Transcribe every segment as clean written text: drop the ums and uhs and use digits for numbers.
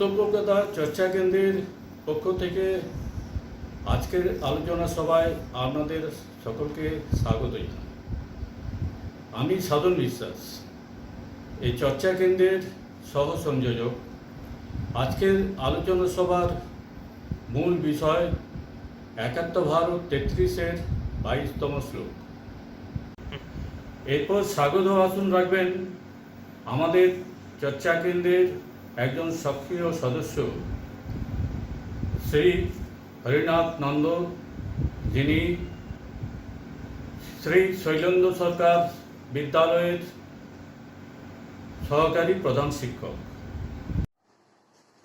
উত্তর কলকাতা চর্চা কেন্দ্রের পক্ষ থেকে আজকের আলোচনা সভায় আপনাদের সকলকে স্বাগত জানাই। আমি সাধন বিশ্বাস, এই চর্চা কেন্দ্রের সহ সংযোজক। আজকের আলোচনা সভার মূল বিষয় একাত্ম ভারত 33-এর 22তম শ্লোক। এরপর স্বাগত ভাষণ রাখবেন আমাদের চর্চা কেন্দ্রের একজন সক্রিয় সদস্য শ্রী হরিনাথ নন্দ, যিনি শ্রী শৈলেন্দ্র সরকার বিদ্যালয়ের সহকারী প্রধান শিক্ষক।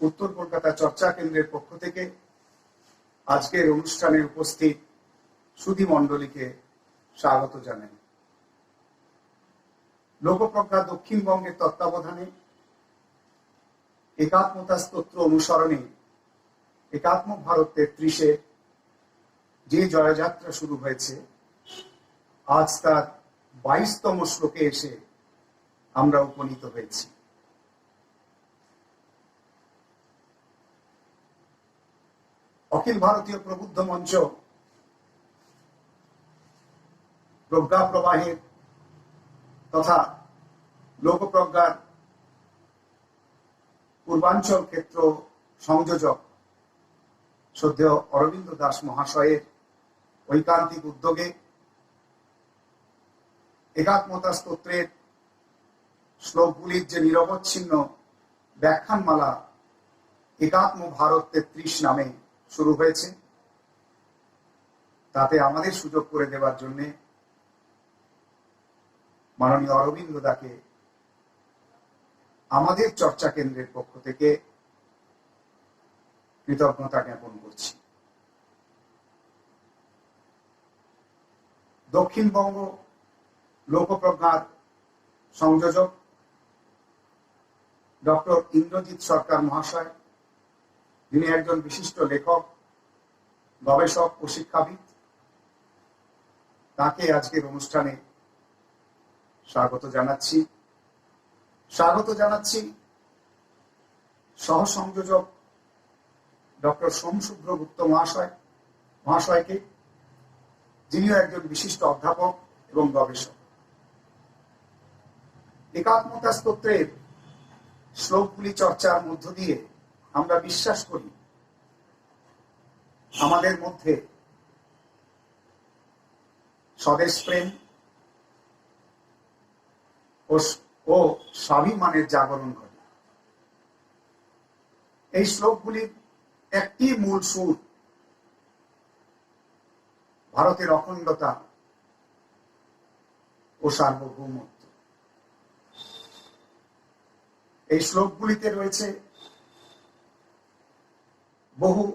উত্তর কলকাতা চর্চা কেন্দ্রের পক্ষ থেকে আজকের অনুষ্ঠানে উপস্থিত সুধী মণ্ডলীকে স্বাগত জানাই। লোকপ্রজ্ঞা দক্ষিণবঙ্গের তত্ত্বাবধানে একাত্মতা স্তোত্র অনুসরণে একাত্ম ভারত 33-এর যে জয়যাত্রা শুরু হয়েছে, আজ তার 22তম শ্লোকে এসে আমরা উপনীত হয়েছি। অখিল ভারতীয় প্রবুদ্ধ মঞ্চ প্রজ্ঞা প্রবাহের তথা লোকপ্রজ্ঞার পূর্বাঞ্চল ক্ষেত্র সংযোজক শ্রদ্ধেয় অরবিন্দ দাস মহাশয়ের ঐকান্তিক উদ্যোগে একাত্মতা স্তোত্রের শ্লোকগুলির যে নিরবচ্ছিন্ন ব্যাখ্যানমালা একাত্ম ভারত 33 নামে শুরু হয়েছে, তাতে আমাদের সুযোগ করে দেওয়ার জন্য মাননীয় অরবিন্দ দাকে আমাদের চর্চা কেন্দ্রের পক্ষ থেকে কৃতজ্ঞতা জ্ঞাপন করছি। দক্ষিণবঙ্গ লোকপ্রজ্ঞার সংযোজক ডক্টর ইন্দ্রজিৎ সরকার মহাশয়, যিনি একজন বিশিষ্ট লেখক, গবেষক ও শিক্ষাবিদ, তাকে আজকের অনুষ্ঠানে স্বাগত জানাচ্ছি। স্বাগত জানাচ্ছি সহ সংযোজক ডক্টর সোমশুভ্র গুপ্ত মহাশয়কে, যিনিও একজন বিশিষ্ট অধ্যাপক এবং গবেষক। একাত্মতা স্তোত্রের শ্লোকগুলি চর্চার মধ্য দিয়ে আমরা বিশ্বাস করি আমাদের মধ্যে স্বদেশ প্রেম ও স্বাভিমানের জাগরণ ঘটে। এই শ্লোকগুলির একটি মূল সুর ভারতের অখণ্ডতা ও সার্বভৌমত্ব। এই শ্লোকগুলিতে রয়েছে বহু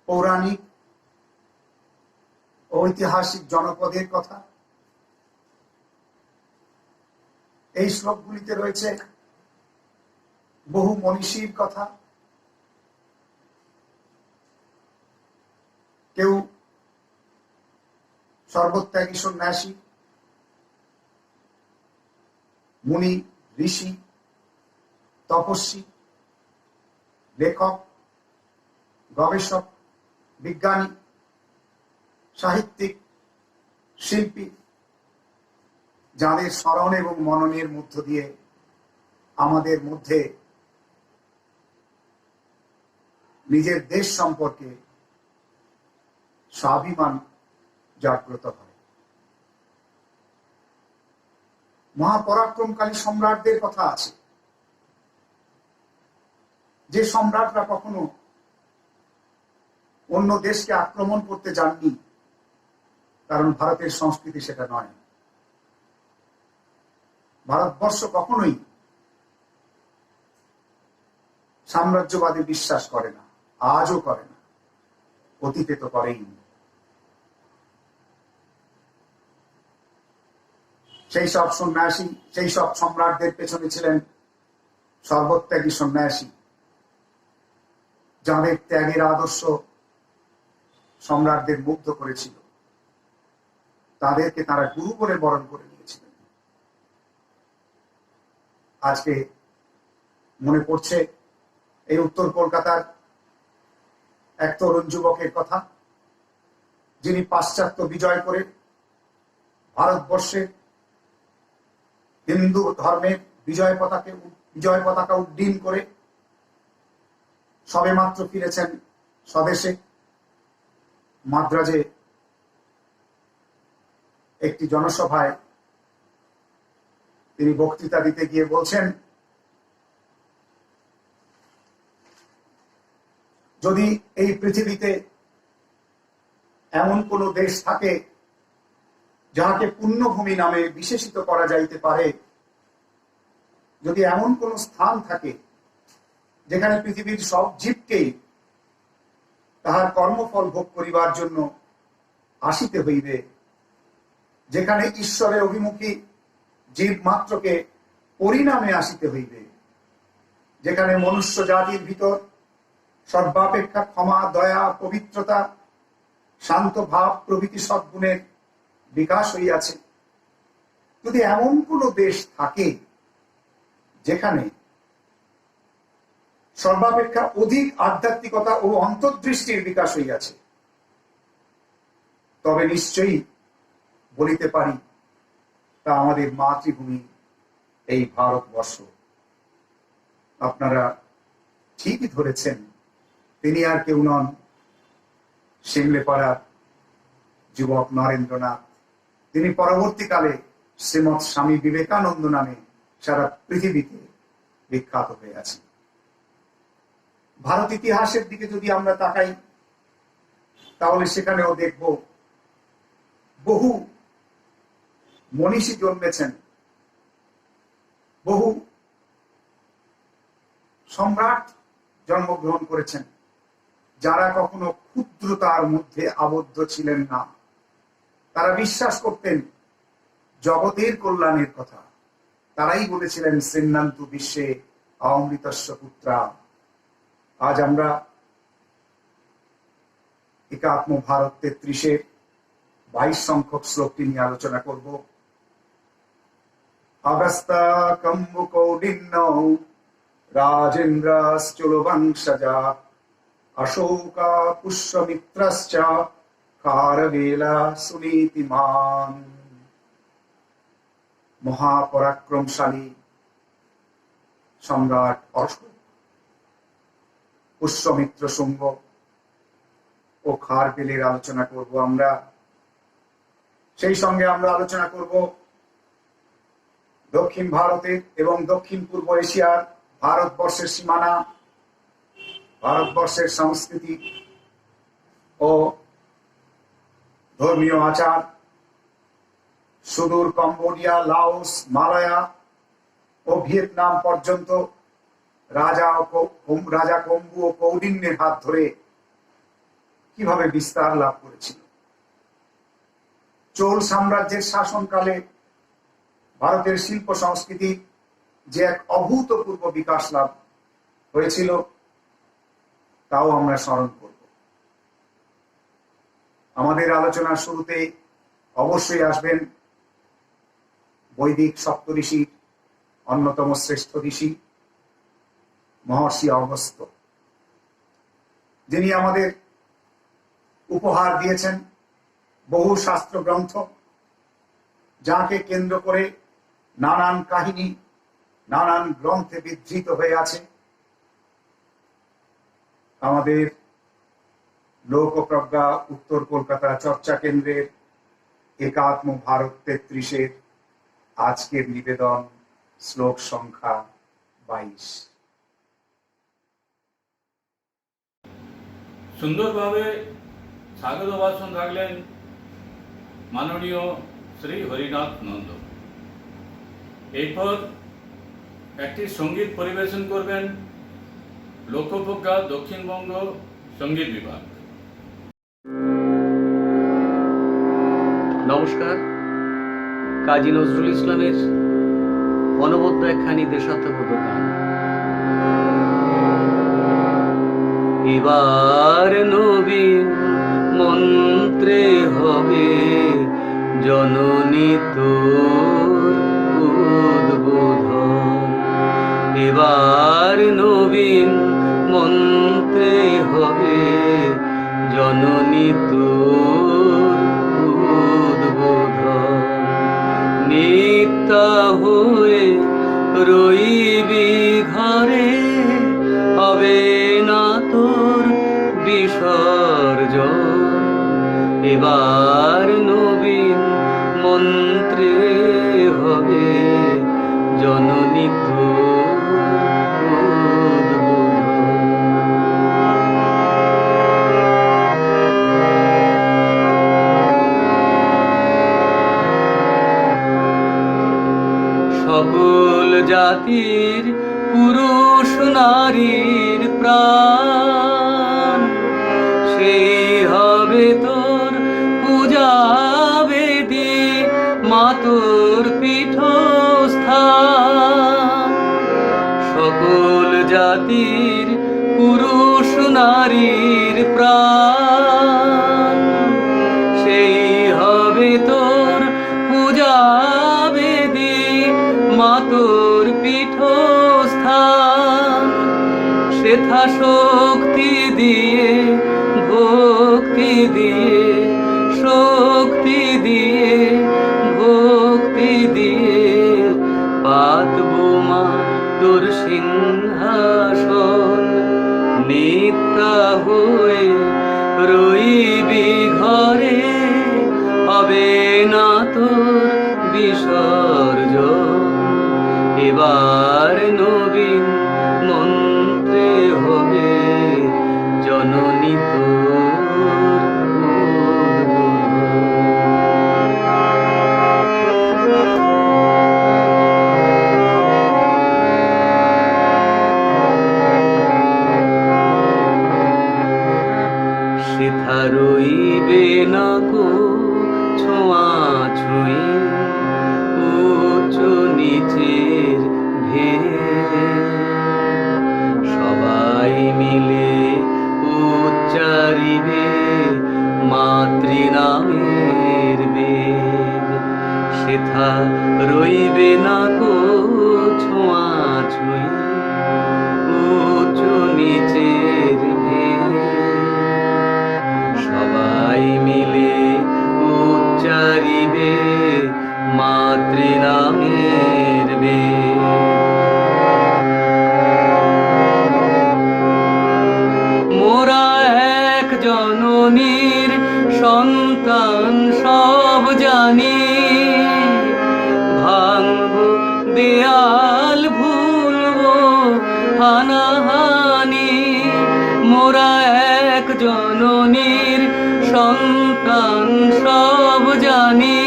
পৌরাণিক ও ঐতিহাসিক জনপদের কথা। এই শ্লোকগুলিতে রয়েছে বহু মনীষীর কথা। কেউ সর্বত্যাগী সন্ন্যাসী, মুনি, ঋষি, তপস্বী, লেখক, গবেষক, বিজ্ঞানী, সাহিত্যিক, শিল্পী, যাদের স্মরণ এবং মননের মধ্য দিয়ে আমাদের মধ্যে নিজের দেশ সম্পর্কে স্বাভিমান জাগ্রত হয়। মহাপরাক্রমকারী সম্রাটদের কথা আছে, যে সম্রাটরা কখনো অন্য দেশকে আক্রমণ করতে যাননি, কারণ ভারতের সংস্কৃতি সেটা নয়। ভারতবর্ষ কখনোই সাম্রাজ্যবাদে বিশ্বাস করে না, আজও করে না, অতীতে তো করেই। সেই সব সন্ন্যাসী, সেই সব সম্রাটদের পেছনে ছিলেন সর্বত্যাগী সন্ন্যাসী, যাদের ত্যাগের আদর্শ সম্রাটদের মুগ্ধ করেছিল। তাদেরকে তারা গুরু বলে বরণ করে নিয়েছিলেন। আজকে মনে পড়ছে এই উত্তর কলকাতার এক তরুণ যুবকের কথা, যিনি পাশ্চাত্য বিজয় করে ভারতবর্ষের হিন্দু ধর্মের বিজয় পতাকা উড্ডীন করে সবেমাত্র ফিরেছেন স্বদেশে। মাদ্রাজে একটি জনসভায় তিনি বক্তৃতা দিতে গিয়ে বলছেন, যদি এই পৃথিবীতে এমন কোন দেশ থাকে যাহাকে পুণ্যভূমি নামে বিশেষিত করা যাইতে পারে, যদি এমন কোন স্থান থাকে যেখানে পৃথিবীর সব জীবকেই তাহার কর্মফল ভোগ করিবার জন্য আসিতে হইবে, যেখানে ঈশ্বরের অভিমুখী জীব মাত্রকে পরিণামে আসিতে হইবে, যেখানে মনুষ্য জাতির ভিতর সর্বাপেক্ষা ক্ষমা, দয়া, পবিত্রতা, শান্ত ভাব প্রভৃতি সদ্গুণের বিকাশ হইয়াছে, যদি এমন কোন দেশ থাকে যেখানে সর্বাপেক্ষা অধিক আধ্যাত্মিকতা ও অন্তর্দৃষ্টির বিকাশ হইয়াছে, তবে নিশ্চয়ই বলিতে পারি তা আমাদের মাতৃভূমি এই ভারতবর্ষ। আপনারা ঠিকই ধরেছেন, তিনি আর কেউ নন, সিমলেপাড়ার যুবক নরেন্দ্রনাথ। তিনি পরবর্তীকালে শ্রীমৎ স্বামী বিবেকানন্দ নামে সারা পৃথিবীতে বিখ্যাত হয়ে আছেন। ভারত ইতিহাসের দিকে যদি আমরা তাকাই, তাহলে সেখানেও দেখব বহু মনীষী জন্মেছেন, বহু সম্রাট জন্মগ্রহণ করেছেন, যারা কখনো ক্ষুদ্রতার মধ্যে আবদ্ধ ছিলেন না। তারা বিশ্বাস করতেন জগতের কল্যাণের কথা। তারাই বলেছিলেন শ্রীন্নান্তু বিশ্বে অমৃতস্য পুত্রা। আজ আমরা একাত্ম ভারত 33-এর 22 সংখ্যক শ্লোকটি নিয়ে আলোচনা করব। আগস্তা কম্বু কৌডিন্য রাজেন্দ্রাশ্চুল বংশজা অশোকা পুষ্যমিত্রশ্চ খারবেলা সুনীতিমান। মহাপরাক্রমশালী সম্রাট অশোক, পুষ্যমিত্র শুঙ্গ ও খারবেলের আলোচনা করব আমরা। সেই সঙ্গে আমরা আলোচনা করব দক্ষিণ ভারতের এবং দক্ষিণ পূর্ব এশিয়ার ভারতবর্ষের সীমানা, ভারতবর্ষের সংস্কৃতি ও ধর্মীয় আচার, সুদূর কম্বোডিয়া, লাওস, মালয়া ও ভিয়েতনাম পর্যন্ত রাজা কম্বু ও কৌডিন্যের হাত ধরে কিভাবে বিস্তার লাভ করেছিল। চোল সাম্রাজ্যের শাসনকালে ভারতের শিল্প সংস্কৃতি যে এক অভূতপূর্ব বিকাশ লাভ হয়েছিল, তাও আমরা স্মরণ করব। আমাদের আলোচনার শুরুতে অবশ্যই আসবেন বৈদিক সপ্তঋষির অন্যতম শ্রেষ্ঠ ঋষি মহর্ষি অগস্ত্য, যিনি আমাদের উপহার দিয়েছেন বহু শাস্ত্র গ্রন্থ, যাকে কেন্দ্র করে নানান কাহিনী নানান গ্রন্থে বিধৃত হয়ে আছে। আমাদের লোকপ্রজ্ঞা উত্তর কলকাতা চর্চা কেন্দ্রের একাত্ম ভারত 33-এর আজকের নিবেদন শ্লোক সংখ্যা 22। সুন্দরভাবে স্বাগত ভাষণ রাখলেন মাননীয় শ্রী হরিনাথ নন্দ। এরপর একটি সঙ্গীত পরিবেশন করবেন লোকপ্রজ্ঞা দক্ষিণবঙ্গ সঙ্গীত বিভাগ। নমস্কার। কাজী নজরুল ইসলামের অনবদ্য একখানি দেশাত্মবোধক গান। এবার নবীন মন্ত্রে হবে জননী তোর উদ্বোধন। এবার নবীন মন্ত্রে হবে জননী তোর উদ্বোধন। নিত্যা হয়ে রইবি ঘরে, হবে না তোর বিসর্জন। এবার নবীন মন্ত্রে হবে জননী তোর উদ্বোধন। সকল জাতির পুরুষ নারীর প্রাণ, সেই হবে তোর পূজা বেদী, মা তোর পীঠস্থান। সকল জাতির পুরুষ নারীর প্রাণ, সেই হবে তোর পূজা বেদী, মা তোর পীঠস্থান। সেথা শক্তি দিয়ে, ভক্তি দিয়ে, শক্তি দিয়ে, ভক্তি দিয়ে পাতবো মা তোর সিংহাসন। নিত্যা হয়ে রইবি ঘরে, হবে না তোর বিসর্জন। এবার নবীন মন্ত্রে হবে জননী তোর উদ্বোধন। সেথা রইবে না কো ছোঁয়াছুঁই, উচ্চ নিচের ভেদ। সবাই মিলে উচ্চারিবে মাতৃনামের বেদ। সেথা রইবে না কো ছোঁয়াছুঁই, উচ্চ নিচের ভেদ। সবাই মিলে উচ্চারিবে মাতৃনামের বেদ। মোরা এক জননীর সন্তান সব জানি, ভাঙব দেয়াল ভুলবো হানাহানি। মোরা এক জননীর সন্তান সব জানি,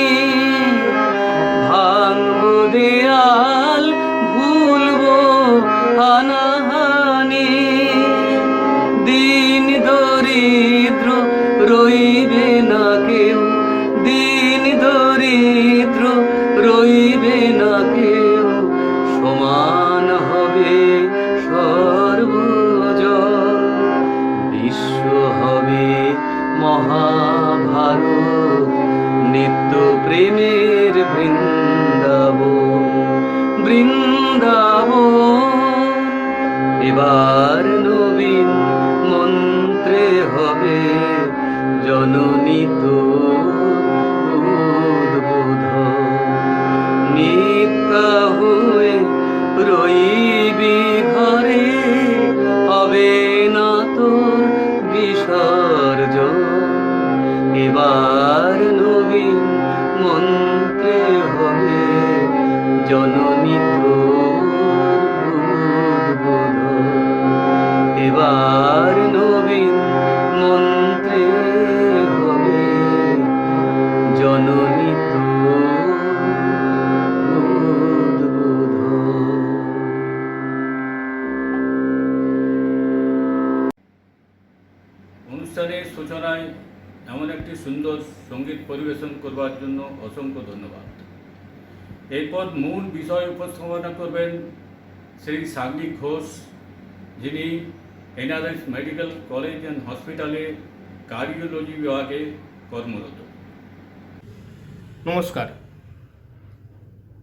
ভাঙব দেয়াল ভুলবো হানাহানি। দিন দরিদ্র রইবে না কেউ, দিন দরিদ্র রইবে না কেউ। সমান হবে সর্বজন, বিশ্ব হবে মহাভারত। নিত্য প্রেমের বৃন্দাবন, বৃন্দাবন। এবার নবীন মন্ত্রে হবে জননী তোর উদ্বোধন। নিত্যা হয়ে রইবি ঘরে, হবে না তোর বিসর্জন। এবার নবীন মন্ত্রে হবে জননী তোর উদ্বোধন। এবার নবীন মন্ত্রে হবে জননী তোর উদ্বোধন। অনুষ্ঠানের সূচনায় এমন একটি সুন্দর সঙ্গীত পরিবেশন করবার জন্য অসংখ্য ধন্যবাদ। এরপর মূল বিষয় উপস্থাপনা করবেন শ্রী সাগ্নিক ঘোষ, যিনি এনআরএস মেডিকেল কলেজ অ্যান্ড হসপিটালে কার্ডিওলজি বিভাগে কর্মরত। নমস্কার।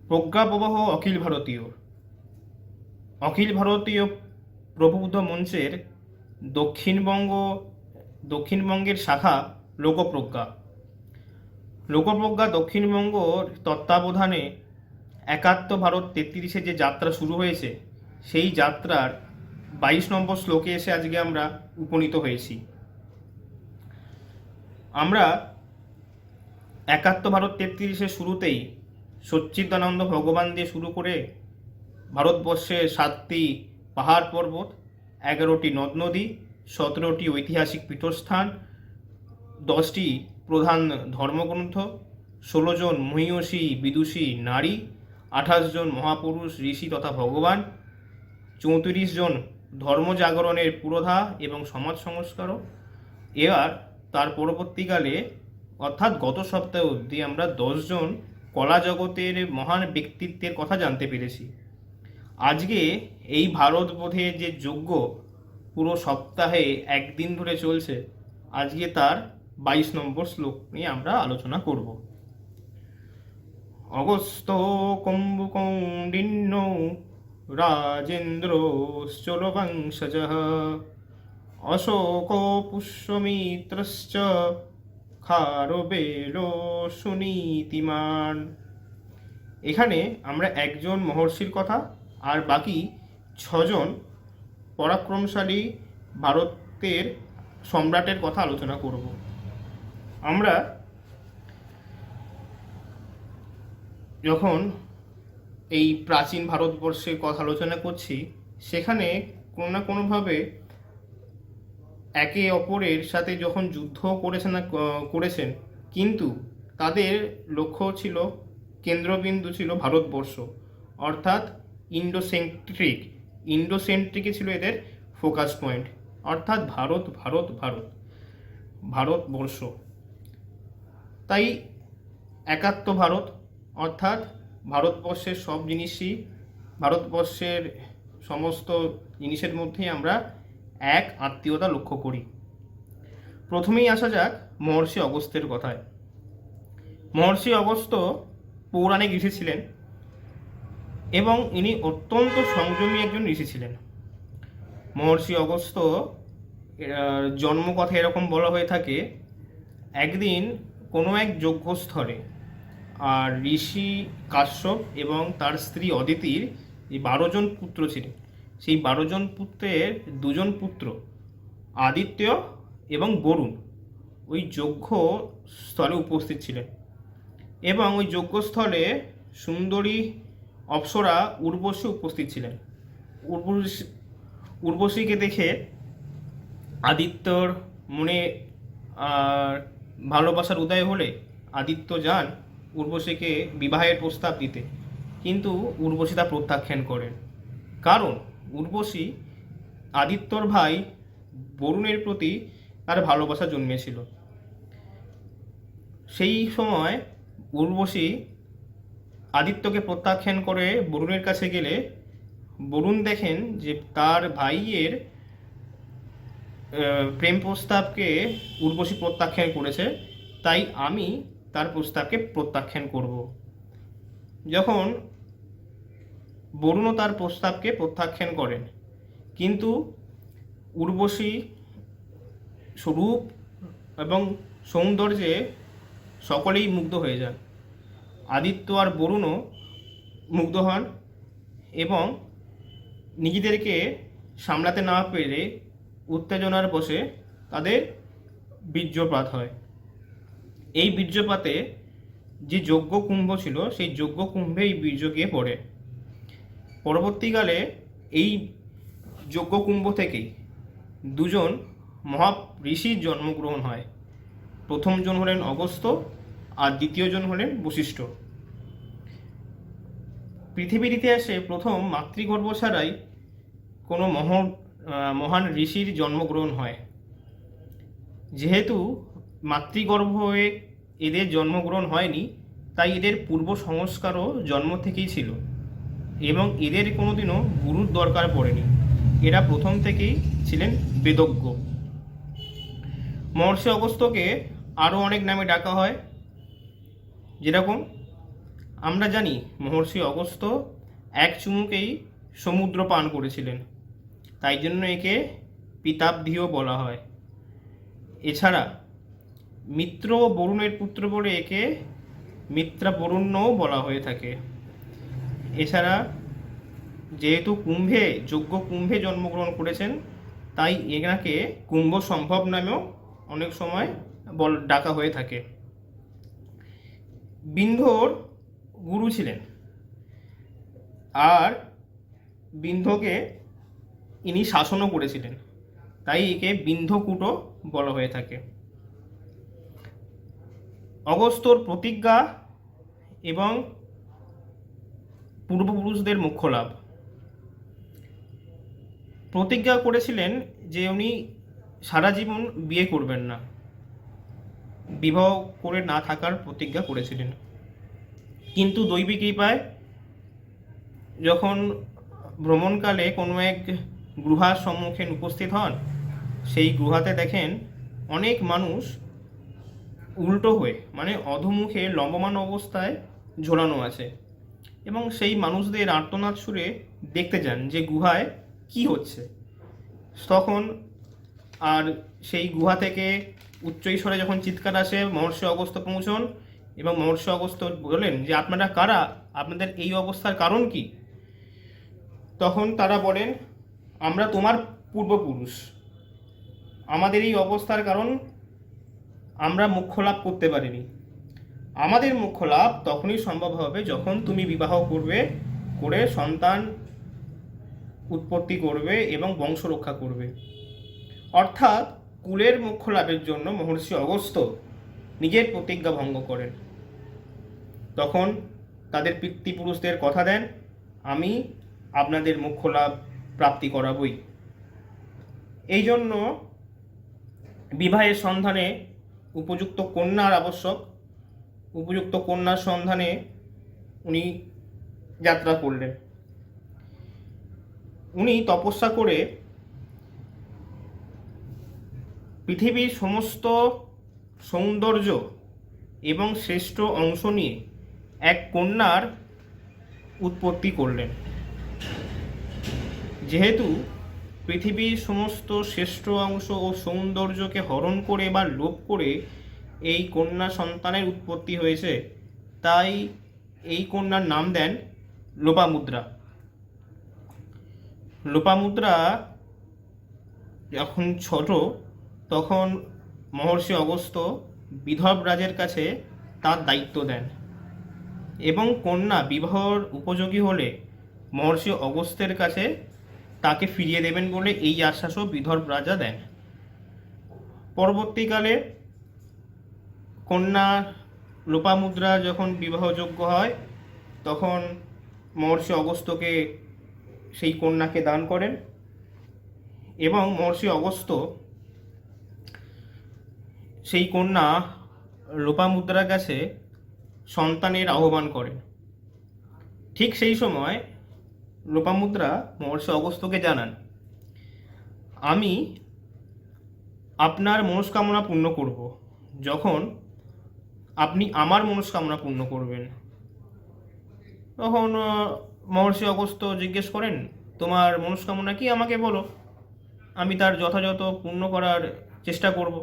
প্রজ্ঞাপ্রবাহ অখিল ভারতীয় অখিল ভারতীয় প্রবুদ্ধ মঞ্চের দক্ষিণবঙ্গের শাখা লোকপ্রজ্ঞা। লোকপ্রজ্ঞা দক্ষিণবঙ্গর তত্ত্বাবধানে একাত্ম ভারত 33-এ যে যাত্রা শুরু হয়েছে, সেই যাত্রার 22 নম্বর শ্লোকে এসে আজকে আমরা উপনীত হয়েছি। আমরা একাত্ম ভারত 33-এর শুরুতেই সচ্চিদানন্দ ভগবান দিয়ে শুরু করে ভারতবর্ষের 7টি পাহাড় পর্বত, 11টি নদ নদী, 17টি ঐতিহাসিক পীঠস্থান, 10টি প্রধান ধর্মগ্রন্থ, 16 জন মহীয়সী বিদুষী নারী, 28 জন মহাপুরুষ ঋষি তথা ভগবান, 34 জন ধর্মজাগরণের পুরোধা এবং সমাজ সংস্কারক। এবার তার পরবর্তীকালে অর্থাৎ গত সপ্তাহে অবধি আমরা 10 জন কলা জগতের মহান ব্যক্তিত্বের কথা জানতে পেরেছি। আজকে এই ভারতবোধের যে যজ্ঞ পুরো সপ্তাহে একদিন ধরে চলছে, আজকে তার 22 নম্বর শ্লোক নিয়ে আমরা আলোচনা করব। অগস্ত কম্বুকৌণ্ডিন্য রাজেন্দ্র স্থলবংশজঃ অশোক পুষ্যমিত্রশ্চ খারবেলো সুনীতিমান। এখানে আমরা একজন মহর্ষির কথা আর বাকি 6 জন পরাক্রমশালী ভারতের সম্রাটের কথা আলোচনা করব। আমরা যখন এই প্রাচীন ভারতবর্ষের কথা আলোচনা করছি, সেখানে কোনো না কোনোভাবে একে অপরের সাথে যখন যুদ্ধ করেছেন, কিন্তু তাদের লক্ষ্য ছিল, কেন্দ্রবিন্দু ছিল ভারতবর্ষ, অর্থাৎ ইন্ডোসেন্ট্রিকে ছিল এদের ফোকাস পয়েন্ট, অর্থাৎ ভারত ভারত ভারত ভারতবর্ষ। তাই একাত্ম ভারত অর্থাৎ ভারতবর্ষের সব জিনিসই, ভারতবর্ষের সমস্ত জিনিসের মধ্যেই আমরা এক আত্মীয়তা লক্ষ্য করি। প্রথমেই আসা যাক মহর্ষি অগস্ত্যের কথায়। মহর্ষি অগস্ত্য পৌরাণিক ঋষি ছিলেন এবং ইনি অত্যন্ত সংযমী একজন ঋষি ছিলেন। মহর্ষি অগস্ত্য জন্মকথা এরকম বলা হয়ে থাকে, একদিন কোনো এক যজ্ঞস্থলে আর ঋষি কাশ্যপ এবং তার স্ত্রী অদিতির যে 12 জন পুত্র ছিলেন, সেই 12 জন পুত্রের 2 জন পুত্র আদিত্য এবং বরুণ ওই যজ্ঞ স্থলে উপস্থিত ছিলেন এবং ওই যজ্ঞস্থলে সুন্দরী অপ্সরা উর্বশী উপস্থিত ছিলেন। উর্বশীকে দেখে আদিত্যর মনে ভালোবাসার উদয় হলে আদিত্য যান উর্বশীকে বিবাহের প্রস্তাব দিতে, কিন্তু উর্বশী তা প্রত্যাখ্যান করেন, কারণ উর্বশী আদিত্যর ভাই বরুণের প্রতি তার ভালোবাসা জন্মেছিল। সেই সময় উর্বশী আদিত্যকে প্রত্যাখ্যান করে বরুণের কাছে গেলে বরুণ দেখেন যে তার ভাইয়ের প্রেম প্রস্তাবকে উর্বশী প্রত্যাখ্যান করেছে, তাই আমি তার প্রস্তাবকে প্রত্যাখ্যান করব। যখন বরুণও তার প্রস্তাবকে প্রত্যাখ্যান করেন, কিন্তু উর্বশী স্বরূপ এবং সৌন্দর্যে সকলেই মুগ্ধ হয়ে যান। আদিত্য আর বরুণও মুগ্ধ হন এবং নিজেদেরকে সামলাতে না পেরে উত্তেজনার বশে তাদের বীর্যপাত হয়। এই বীর্যপাতে যে যজ্ঞ কুম্ভ ছিল, সেই যজ্ঞ কুম্ভে এই বীর্য গিয়ে পড়ে। পরবর্তীকালে এই যজ্ঞ কুম্ভ থেকেই 2 জন মহা ঋষির জন্মগ্রহণ হয়। প্রথম জন হলেন অগস্ত্য আর দ্বিতীয় জন হলেন বশিষ্ঠ। পৃথিবীর ইতিহাসে প্রথম মাতৃগর্ভ ছাড়াই কোনো মহান ঋষির জন্মগ্রহণ হয়। যেহেতু মাতৃগর্ভে এদের জন্মগ্রহণ হয়নি, তাই এদের পূর্ব সংস্কারও জন্ম থেকেই ছিল এবং এদের কোনোদিনও গুরুর দরকার পড়েনি। এরা প্রথম থেকেই ছিলেন বেদজ্ঞ। মহর্ষি অগস্ত্যকে আরও অনেক নামে ডাকা হয়, যেরকম আমরা জানি মহর্ষি অগস্ত্য এক চুমুকেই সমুদ্র পান করেছিলেন, তাই জন্য একে পিতাব্ধিও বলা হয়। এছাড়া মিত্র ও বরুণের পুত্র বলে একে মিত্রাবরুণ্যও বলা হয়ে থাকে। এছাড়া যেহেতু কুম্ভে জন্মগ্রহণ করেছেন, তাই এনাকে কুম্ভ সম্ভব নামেও অনেক সময় ডাকা হয়ে থাকে। বিন্ধর গুরু ছিলেন, আর বিন্ধকে ইনি শাসনও করেছিলেন, তাই একে বিন্ধকূটও বলা হয়ে থাকে। অগস্ত্যর প্রতিজ্ঞা এবং পূর্বপুরুষদের মুখ্য লাভ। প্রতিজ্ঞা করেছিলেন যে উনি সারা জীবন বিয়ে করবেন না, বিবাহ করে না থাকার প্রতিজ্ঞা করেছিলেন। কিন্তু দৈবিক কৃপায় যখন ভ্রমণকালে কোনো এক গুহার সম্মুখে উপস্থিত হন, সেই গুহাতে দেখেন অনেক মানুষ উল্টো হয়ে মানে অধোমুখে লম্বমান অবস্থায় ঝোলানো আছে, এবং সেই মানুষদের আর্তনাদ সুরে দেখতে যান যে গুহায় কি হচ্ছে। তখন আর সেই গুহা থেকে উচ্চৈস্বরে যখন চিৎকার আসে, মহর্ষি অগস্ত্য পৌঁছন এবং মহর্ষি অগস্ত্য বলেন যে আপনারা কারা, আপনাদের এই অবস্থার কারণ কি? তখন তারা বলেন, আমরা তোমার পূর্বপুরুষ, আমাদের এই অবস্থার কারণ আমরা মোক্ষ লাভ করতে পারিনি। আমাদের মোক্ষ লাভ তখনই সম্ভব হবে যখন তুমি বিবাহ করে সন্তান উৎপত্তি করবে এবং বংশ রক্ষা করবে। অর্থাৎ কুলের মোক্ষ লাভের জন্য মহর্ষি অগস্ত্য নিজের প্রতিজ্ঞা ভঙ্গ করেন। তখন তাদের পিতৃপুরুষদের কথা দেন, আমি আপনাদের মোক্ষ লাভ প্রাপ্তি করাবই। এই জন্য বিবাহের সন্ধানে উপযুক্ত কন্যার আবশ্যক। উপযুক্ত কন্যার সন্ধানে উনি যাত্রা করলেন। উনি তপস্যা করে পৃথিবীর সমস্ত সৌন্দর্য এবং শ্রেষ্ঠ অংশ নিয়ে এক কন্যার উৎপত্তি করলেন। যেহেতু পৃথিবীর সমস্ত শ্রেষ্ঠ অংশ ও সৌন্দর্যকে হরণ করে বা লোভ করে এই কন্যা সন্তানের উৎপত্তি হয়েছে, তাই এই কন্যার নাম দেন লোপামুদ্রা। লোপামুদ্রা যখন ছোট, তখন মহর্ষি অগস্ত্য বিদর্ভ রাজের কাছে তার দায়িত্ব দেন, এবং কন্যা বিবাহর উপযোগী হলে মহর্ষি অগস্ত্যের কাছে তাকে ফিরিয়ে দেবেন বলে এই আশ্বাসও বিদর্ভ রাজা দেন। পরবর্তীকালে কন্যা লোপামুদ্রা যখন বিবাহযোগ্য হয়, তখন মহর্ষি অগস্ত্যকে সেই কন্যাকে দান করেন, এবং মহর্ষি অগস্ত্য সেই কন্যা লোপামুদ্রার কাছে সন্তানের আহ্বান করেন। ঠিক সেই সময় লোপামুদ্রা মহর্ষি অগস্ত্যকে জানান, আমি আপনার মনস্কামনা পূর্ণ করব যখন আপনি আমার মনস্কামনা পূর্ণ করবেন। তখন মহর্ষি অগস্ত্য জিজ্ঞেস করেন, তোমার মনস্কামনা কি, আমাকে বলো, আমি তার যথাযথ পূর্ণ করার চেষ্টা করব।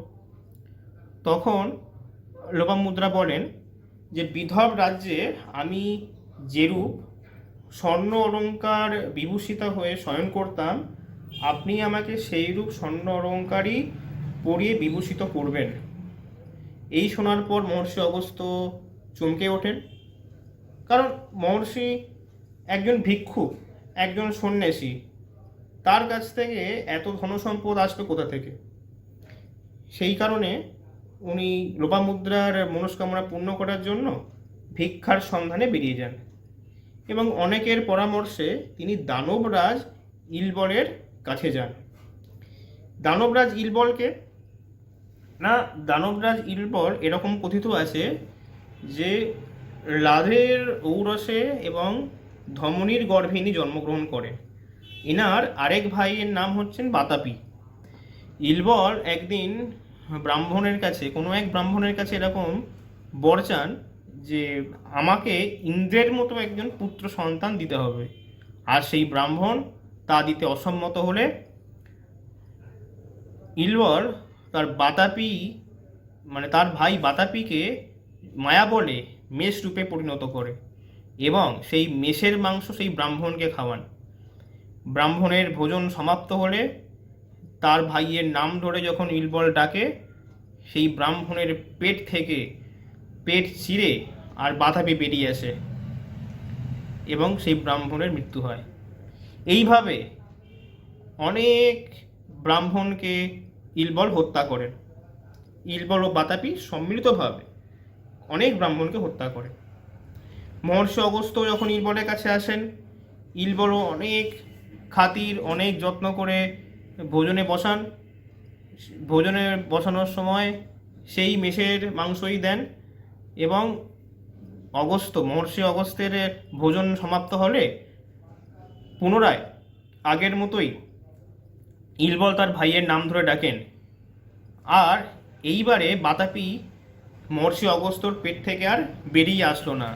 তখন লোপামুদ্রা বলেন যে বিদর্ভ রাজ্যে আমি যেরূপ স্বর্ণ অলঙ্কার বিভূষিতা হয়ে শয়ন করতাম, আপনি আমাকে সেইরূপ স্বর্ণ অলঙ্কারই পরিয়ে বিভূষিত করবেন। এই শোনার পর মহর্ষি অগস্ত্য চমকে ওঠেন, কারণ মহর্ষি একজন ভিক্ষুক, একজন সন্ন্যাসী, তার কাছ থেকে এত ধনসম্পদ আসবে কোথা থেকে? সেই কারণে উনি লোপামুদ্রার মনস্কামনা পূর্ণ করার জন্য ভিক্ষার সন্ধানে বেরিয়ে যান, এবং অনেকের পরামর্শে তিনি দানবরাজ ইলবলের কাছে যান। দানবরাজ ইলবলকে না, দানবরাজ ইলবল এরকম কথিত আছে যে লাধের ঔরসে এবং ধমনীর গর্ভে ইনি জন্মগ্রহণ করেন। এনার আরেক ভাইয়ের নাম হচ্ছেন বাতাপি। ইলবল একদিন কোনো এক ব্রাহ্মণের কাছে এরকম বর চান যে আমাকে ইন্দ্রের মতো একজন পুত্র সন্তান দিতে হবে, আর সেই ব্রাহ্মণ তা দিতে অসম্মত হলে ইলবল তার বাতাপি মানে তার ভাই বাতাপিকে মায়া বলে মেষ রূপে পরিণত করে এবং সেই মেষের মাংস সেই ব্রাহ্মণকে খাওয়ান। ব্রাহ্মণের ভোজন সমাপ্ত হলে তার ভাইয়ের নাম ধরে যখন ইলবল ডাকে, সেই ব্রাহ্মণের পেট থেকে পেট চিরে আর বাতাপি বেরিয়ে আসে এবং সেই ব্রাহ্মণের মৃত্যু হয়। এইভাবে অনেক ব্রাহ্মণকে ইলবল হত্যা করেন। ইলবল ও বাতাপি সম্মিলিতভাবে অনেক ব্রাহ্মণকে হত্যা করে। মহর্ষি অগস্ত্য যখন ইলবলের কাছে আসেন, ইলবলও অনেক খাতির অনেক যত্ন করে ভোজনে বসান। ভোজনে বসানোর সময় সেই মেষের মাংসই দেন এবং মহর্ষি অগস্ত্যের ভোজন সমাপ্ত হলে পুনরায় আগের মতোই ইলবল তার ভাইয়ের নাম ধরে ডাকেন। আর এইবারে বাতাপি মহর্ষি অগস্ত্যর পেট থেকে আর বেরিয়ে আসলো না।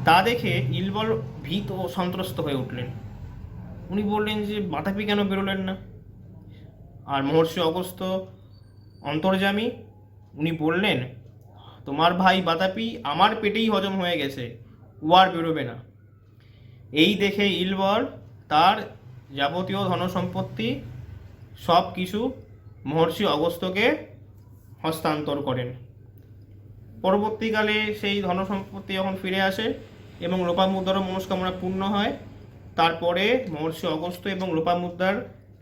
তা দেখে ইলবল ভীত ও সন্ত্রস্ত হয়ে উঠলেন। উনি বললেন যে বাতাপি কেন বেরোলেন না? আর মহর্ষি অগস্ত্য অন্তর্যামী, উনি বললেন, তোমার ভাই বাতাপি আমার পেটেই হজম হয়ে গেছে, ও আর বেরোবে না। এই দেখে ইলবল তার যাবতীয় ধনসম্পত্তি সব কিছু মহর্ষি অগস্ত্যকে হস্তান্তর করেন। পরবর্তীকালে সেই ধনসম্পত্তি যখন ফিরে আসে এবং লোপামুদ্রার মনস্কামনা পূর্ণ হয়, তারপরে মহর্ষি অগস্ত্য এবং লোপামুদ্রার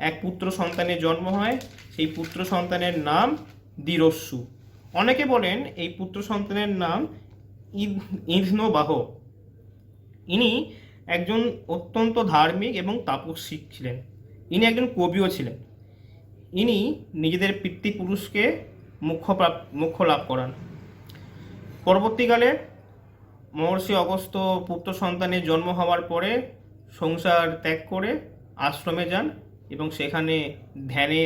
এক পুত্র সন্তানের জন্ম হয়। সেই পুত্র সন্তানের নাম দিরস্যু। অনেকে বলেন এই পুত্র সন্তানের নাম ইন্দ্রবাহ। ইনি একজন অত্যন্ত ধার্মিক এবং তাপস্বী ছিলেন। ইনি একজন কবিও ছিলেন। ইনি নিজেদের পিতৃপুরুষকে মোক্ষ লাভ করান। পরবর্তীকালে মহর্ষি অগস্ত্য পুত্র সন্তানের জন্ম হওয়ার পরে সংসার ত্যাগ করে আশ্রমে যান এবং সেখানে ধ্যানে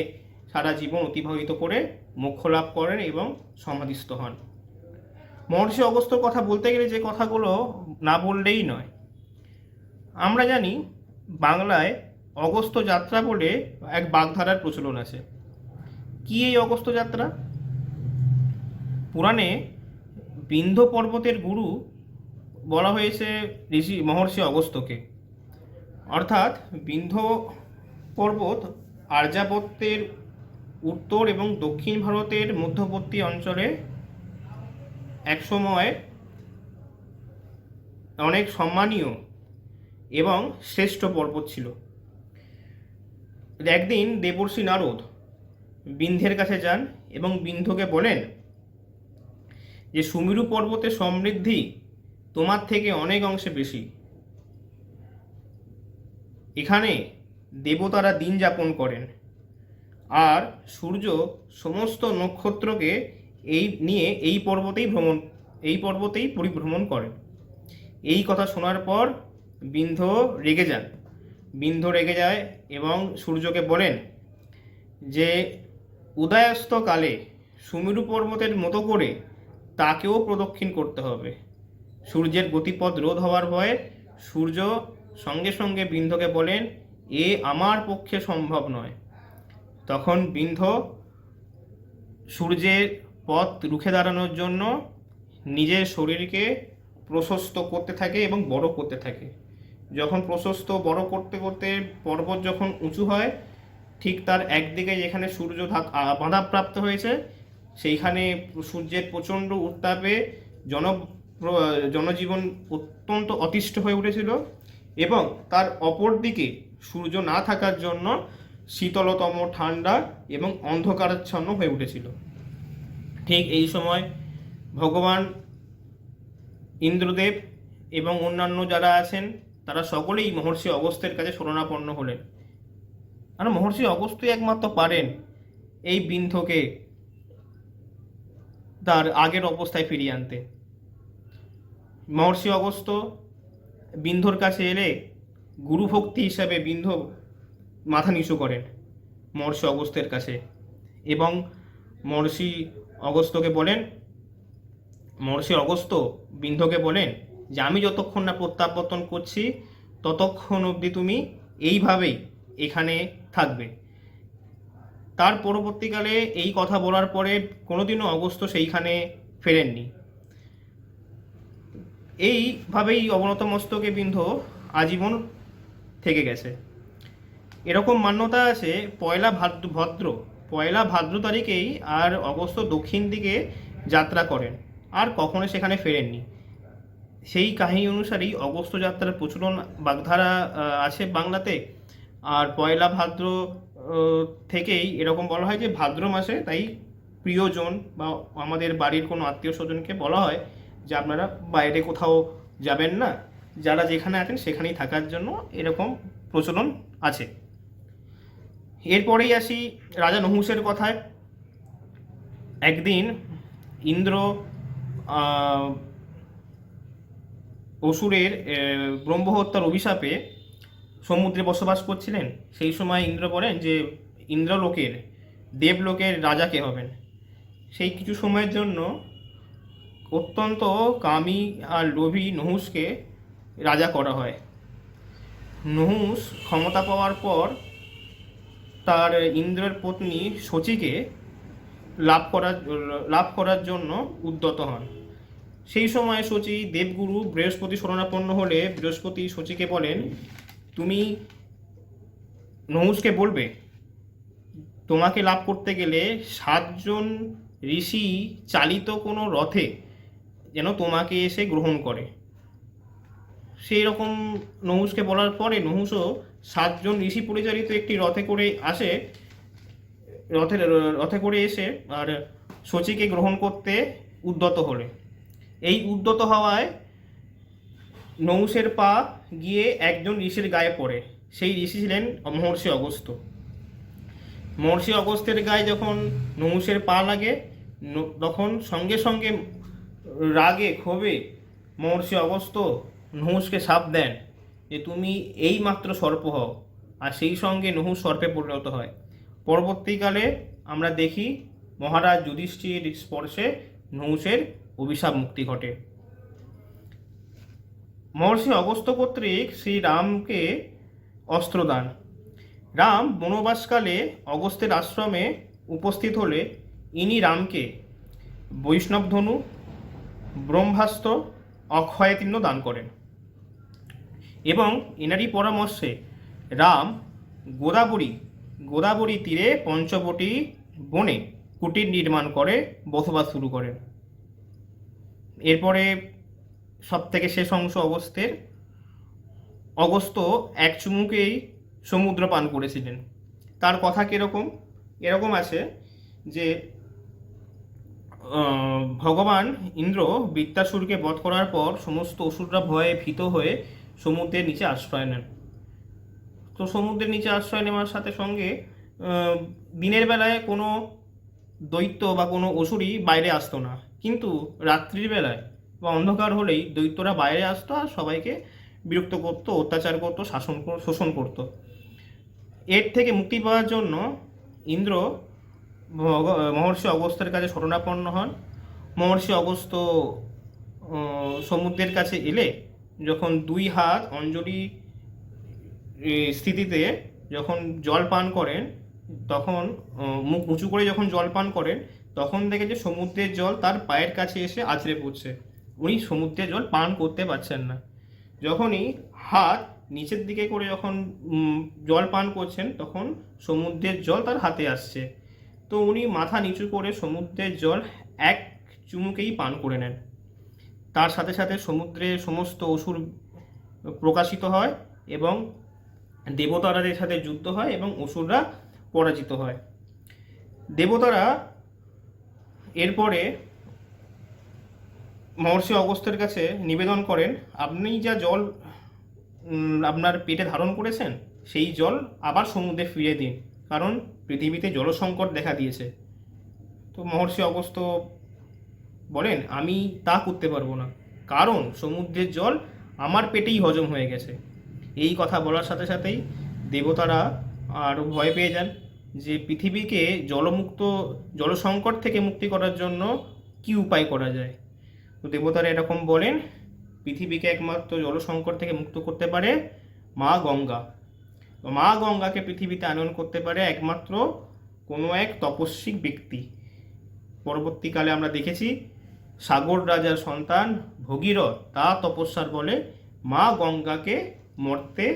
সারা জীবন অতিবাহিত করে মোক্ষ লাভ করেন এবং সমাধিস্থ হন। মহর্ষি অগস্ত্যর কথা বলতে গেলে যে কথাগুলো না বললেই নয়। আমরা জানি বাংলায় অগস্ত্য যাত্রা বলে এক বাগধারার প্রচলন আছে। কি এই অগস্ত্য যাত্রা? পুরাণে বিন্ধ্য পর্বতের গুরু বলা হয়েছে মহর্ষি অগস্ত্যকে। অর্থাৎ বিন্ধ্য পর্বত আর্যাবত্যের উত্তর এবং দক্ষিণ ভারতের মধ্যবর্তী অঞ্চলে একসময় অনেক সম্মানীয় এবং শ্রেষ্ঠ পর্বত ছিল। একদিন দেবর্ষি নারদ বিন্ধ্যের কাছে যান এবং বিন্ধ্যকে বলেন যে সুমেরু পর্বতের সমৃদ্ধি তোমার থেকে অনেক অংশে বেশি। এখানে দেবতারা দিন যাপন করেন আর সূর্য সমস্ত নক্ষত্রকে এই পর্বতেই পরিভ্রমণ করেন। এই কথা শোনার পর বিন্ধ্য রেগে যায় এবং সূর্যকে বলেন যে উদয়াস্তকালে সুমেরু পর্বতের মতো করে তাকেও প্রদক্ষিণ করতে হবে। সূর্যের গতিপথ রোধ হওয়ার ভয়ে সূর্য সঙ্গে সঙ্গে বিন্ধ্যকে বলেন, এ আমার পক্ষে সম্ভব নয়। তখন বিন্ধ্য সূর্যের পথ রুখে দাঁড়ানোর জন্য নিজের শরীরকে প্রশস্ত করতে থাকে এবং বড় করতে থাকে। যখন প্রশস্ত বড় করতে করতে পর্বত যখন উঁচু হয়, ঠিক তার একদিকে যেখানে সূর্য বাধাপ্রাপ্ত হয়েছে সেইখানে সূর্যের প্রচণ্ড উত্তাপে জনজীবন অত্যন্ত অতিষ্ঠ হয়ে উঠেছিল এবং তার অপর দিকে সূর্য না থাকার জন্য শীতলতম, ঠান্ডা এবং অন্ধকারাচ্ছন্ন হয়ে উঠেছিল। ঠিক এই সময় ভগবান ইন্দ্রদেব এবং অন্যান্য যারা আছেন তারা সকলেই মহর্ষি অগস্ত্যের কাছে শরণাপন্ন হলেন। আর মহর্ষি অগস্ত্যই একমাত্র পারেন এই বিন্ধ্যকে তার আগের অবস্থায় ফিরিয়ে আনতে। মহর্ষি অগস্ত্য বিন্ধ্যর কাছে এলে গুরুভক্তি হিসাবে বিন্ধ্য মাথা নিচু করেন মহর্ষি অগস্ত্যের কাছে এবং মহর্ষি অগস্ত্য বিন্ধ্যকে বলেন যে আমি যতক্ষণ না প্রত্যাবর্তন করছি ততক্ষণ অবধি তুমি এইভাবেই এখানে থাকবে। তার পরবর্তীকালে এই কথা বলার পরে কোনোদিনও অগস্ত্য সেইখানে ফেরেননি। এইভাবেই অবনত মস্তকে বিন্ধ আজীবন থেকে গেছে। এরকম মান্যতা আছে পয়লা ভাদ্র তারিখেই আর অগস্ত্য দক্ষিণ দিকে যাত্রা করেন, আর কখনো সেখানে ফেরেননি। সেই কাহিনী অনুসারেই অগস্ত্য যাত্রার প্রচলন বাগধারা আছে বাংলাতে। আর পয়লা ভাদ্র থেকেই এরকম বলা হয় যে ভাদ্র মাসে তাই প্রিয়জন বা আমাদের বাড়ির কোনো আত্মীয় স্বজনকে বলা হয় যে আপনারা বাইরে কোথাও যাবেন না, যারা যেখানে আছেন সেখানেই থাকার জন্য এরকম প্রচলন আছে। এরপরেই আসি রাজা নহুষের কথায়। একদিন ইন্দ্র অসুরের ব্রহ্মহত্যার অভিশাপে সমুদ্রে বসবাস করছিলেন। সেই সময় ইন্দ্র বলেন যে ইন্দ্রলোকের দেবলোকের রাজা কে হবেন। সেই কিছু সময়ের জন্য অত্যন্ত কামী আর লোভী নহুষকে রাজা করা হয়। নহুষ ক্ষমতা পাওয়ার পর তার ইন্দ্রের পত্নী শচীকে লাভ করার জন্য উদ্যত হন। সেই সময় শচী দেবগুরু বৃহস্পতি শরণাপন্ন হলে বৃহস্পতি শচীকে বলেন, তুমি নহুষকে বলবে তোমাকে লাভ করতে গেলে 7 জন ঋষি চালিত কোনো রথে যেন তোমাকে এসে গ্রহণ করে। সেই রকম নহুষকে বলার পরে নহুষও 7 জন ঋষি পরিচালিত একটি রথে করে এসে আর শচীকে গ্রহণ করতে উদ্যত হলে। এই উদ্যত হওয়ায় নহুষের পা গিয়ে একজন ঋষির গায়ে পড়ে। সেই ঋষি ছিলেন মহর্ষি অগস্ত্য। মহর্ষি অগস্ত্যের গায়ে যখন নহুষের পা লাগে তখন সঙ্গে সঙ্গে রাগে ক্ষোভে মহর্ষি অগস্ত্য নহুষকে শাপ দেন যে তুমি এই মাত্র সর্প হও, আর সেই সঙ্গে নহুষ সর্পে পরিণত হয়। পরবর্তীকালে আমরা দেখি মহারাজ যুধিষ্ঠির স্পর্শে নহুষের অভিশাপ মুক্তি ঘটে। মহর্ষি অগস্ত্য কর্তৃক শ্রীরামকে অস্ত্রদান। রাম বনবাসকালে অগস্ত্যের আশ্রমে উপস্থিত হলে ইনি রামকে বৈষ্ণব ধনু, ব্রহ্মাস্ত্র, অক্ষয় চিহ্ন দান করেন এবং এনারই পরামর্শে রাম গোদাবরী তীরে পঞ্চবটী বনে কুটির নির্মাণ করে বসবাস শুরু করেন। এরপরে সব থেকে শেষ অংশ অগস্ত্য এক চুমুকেই সমুদ্র পান করেছিলেন। তার কথা এরকম আছে যে ভগবান ইন্দ্র বৃত্তাসুরকে বধ করার পর সমস্ত অসুররা ভয়ে ভীত হয়ে সমুদ্রের নিচে আশ্রয় নেন। তো সমুদ্রের নিচে আশ্রয় নেওয়ার সাথে সঙ্গে দিনের বেলায় কোনো দৈত্য বা কোনো অসুরই বাইরে আসতো না, কিন্তু রাত্রির বেলায় বা অন্ধকার হলেই দৈত্যরা বাইরে আসতো আর সবাইকে বিরক্ত করতো, অত্যাচার করতো, শোষণ করতো। এর থেকে মুক্তি পাওয়ার জন্য ইন্দ্র মহর্ষি অগস্ত্যের কাছে শরণাপন্ন হন। মহর্ষি অগস্ত্য সমুদ্রের কাছে এলে যখন 2 হাত অঞ্জলি স্থিতিতে যখন জল পান করেন, তখন মুখ উঁচু করে যখন জল পান করেন, তখন দেখে যে সমুদ্রের জল তার পায়ের কাছে এসে আছড়ে পড়ছে। উনি সমুদ্রের জল পান করতে পারছেন না। যখনই হাত নিচের দিকে করে যখন জল পান করছেন, তখন সমুদ্রের জল তার হাতে আসছে। তো উনি মাথা নিচু করে সমুদ্রের জল এক চুমুকেই পান করে নেন। তার সাথে সাথে সমুদ্রে সমস্ত অসুর প্রকাশিত হয় এবং দেবতারাদের সাথে যুদ্ধ হয় এবং অসুররা পরাজিত হয়। দেবতারা এরপরে মহর্ষি অগস্ত্যের কাছে নিবেদন করেন, আপনি যা জল আপনার পেটে ধারণ করেছেন সেই জল আবার সমুদ্রে ফিরিয়ে দিন, কারণ পৃথিবীতে জলসংকট দেখা দিয়েছে। তো মহর্ষি অগস্ত্য বলেন, আমি তা করতে পারবো না, কারণ সমুদ্রের জল আমার পেটেই হজম হয়ে গেছে। এই কথা বলার সাথে সাথেই দেবতারা আরও ভয় পেয়ে যান যে পৃথিবীকে জলসংকট থেকে মুক্তি করার জন্য কি উপায় করা যায়। তো দেবতারা এরকম বলেন, পৃথিবীকে একমাত্র জলসংকট থেকে মুক্ত করতে পারে মা গঙ্গা। তো মা গঙ্গাকে পৃথিবীতে আনয়ন করতে পারে একমাত্র কোনো এক তপস্বিক ব্যক্তি। পরবর্তীকালে আমরা দেখেছি সাগর রাজার সন্তান ভগীরথ তার তপস্যার বলে মা গঙ্গাকে মর্তে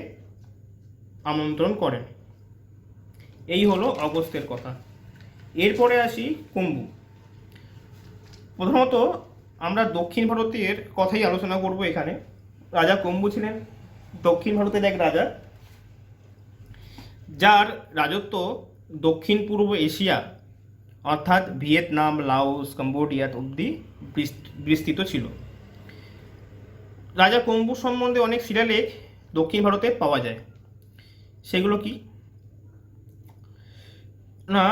আমন্ত্রণ করেন। এই হলো অগস্ত্যের কথা। এরপরে আসি কম্বু। প্রথমত আমরা দক্ষিণ ভারতের কথাই আলোচনা করব এখানে। রাজা কম্বু ছিলেন দক্ষিণ ভারতের এক রাজা, যার রাজত্ব দক্ষিণ পূর্ব এশিয়া অর্থাৎ ভিয়েতনাম, লাওস, কম্বোডিয়া অবধি বিস্তৃত ছিল। রাজা কম্বু সম্বন্ধে অনেক শিলালেখ দক্ষিণ ভারতে পাওয়া যায়। সেগুলো কি না,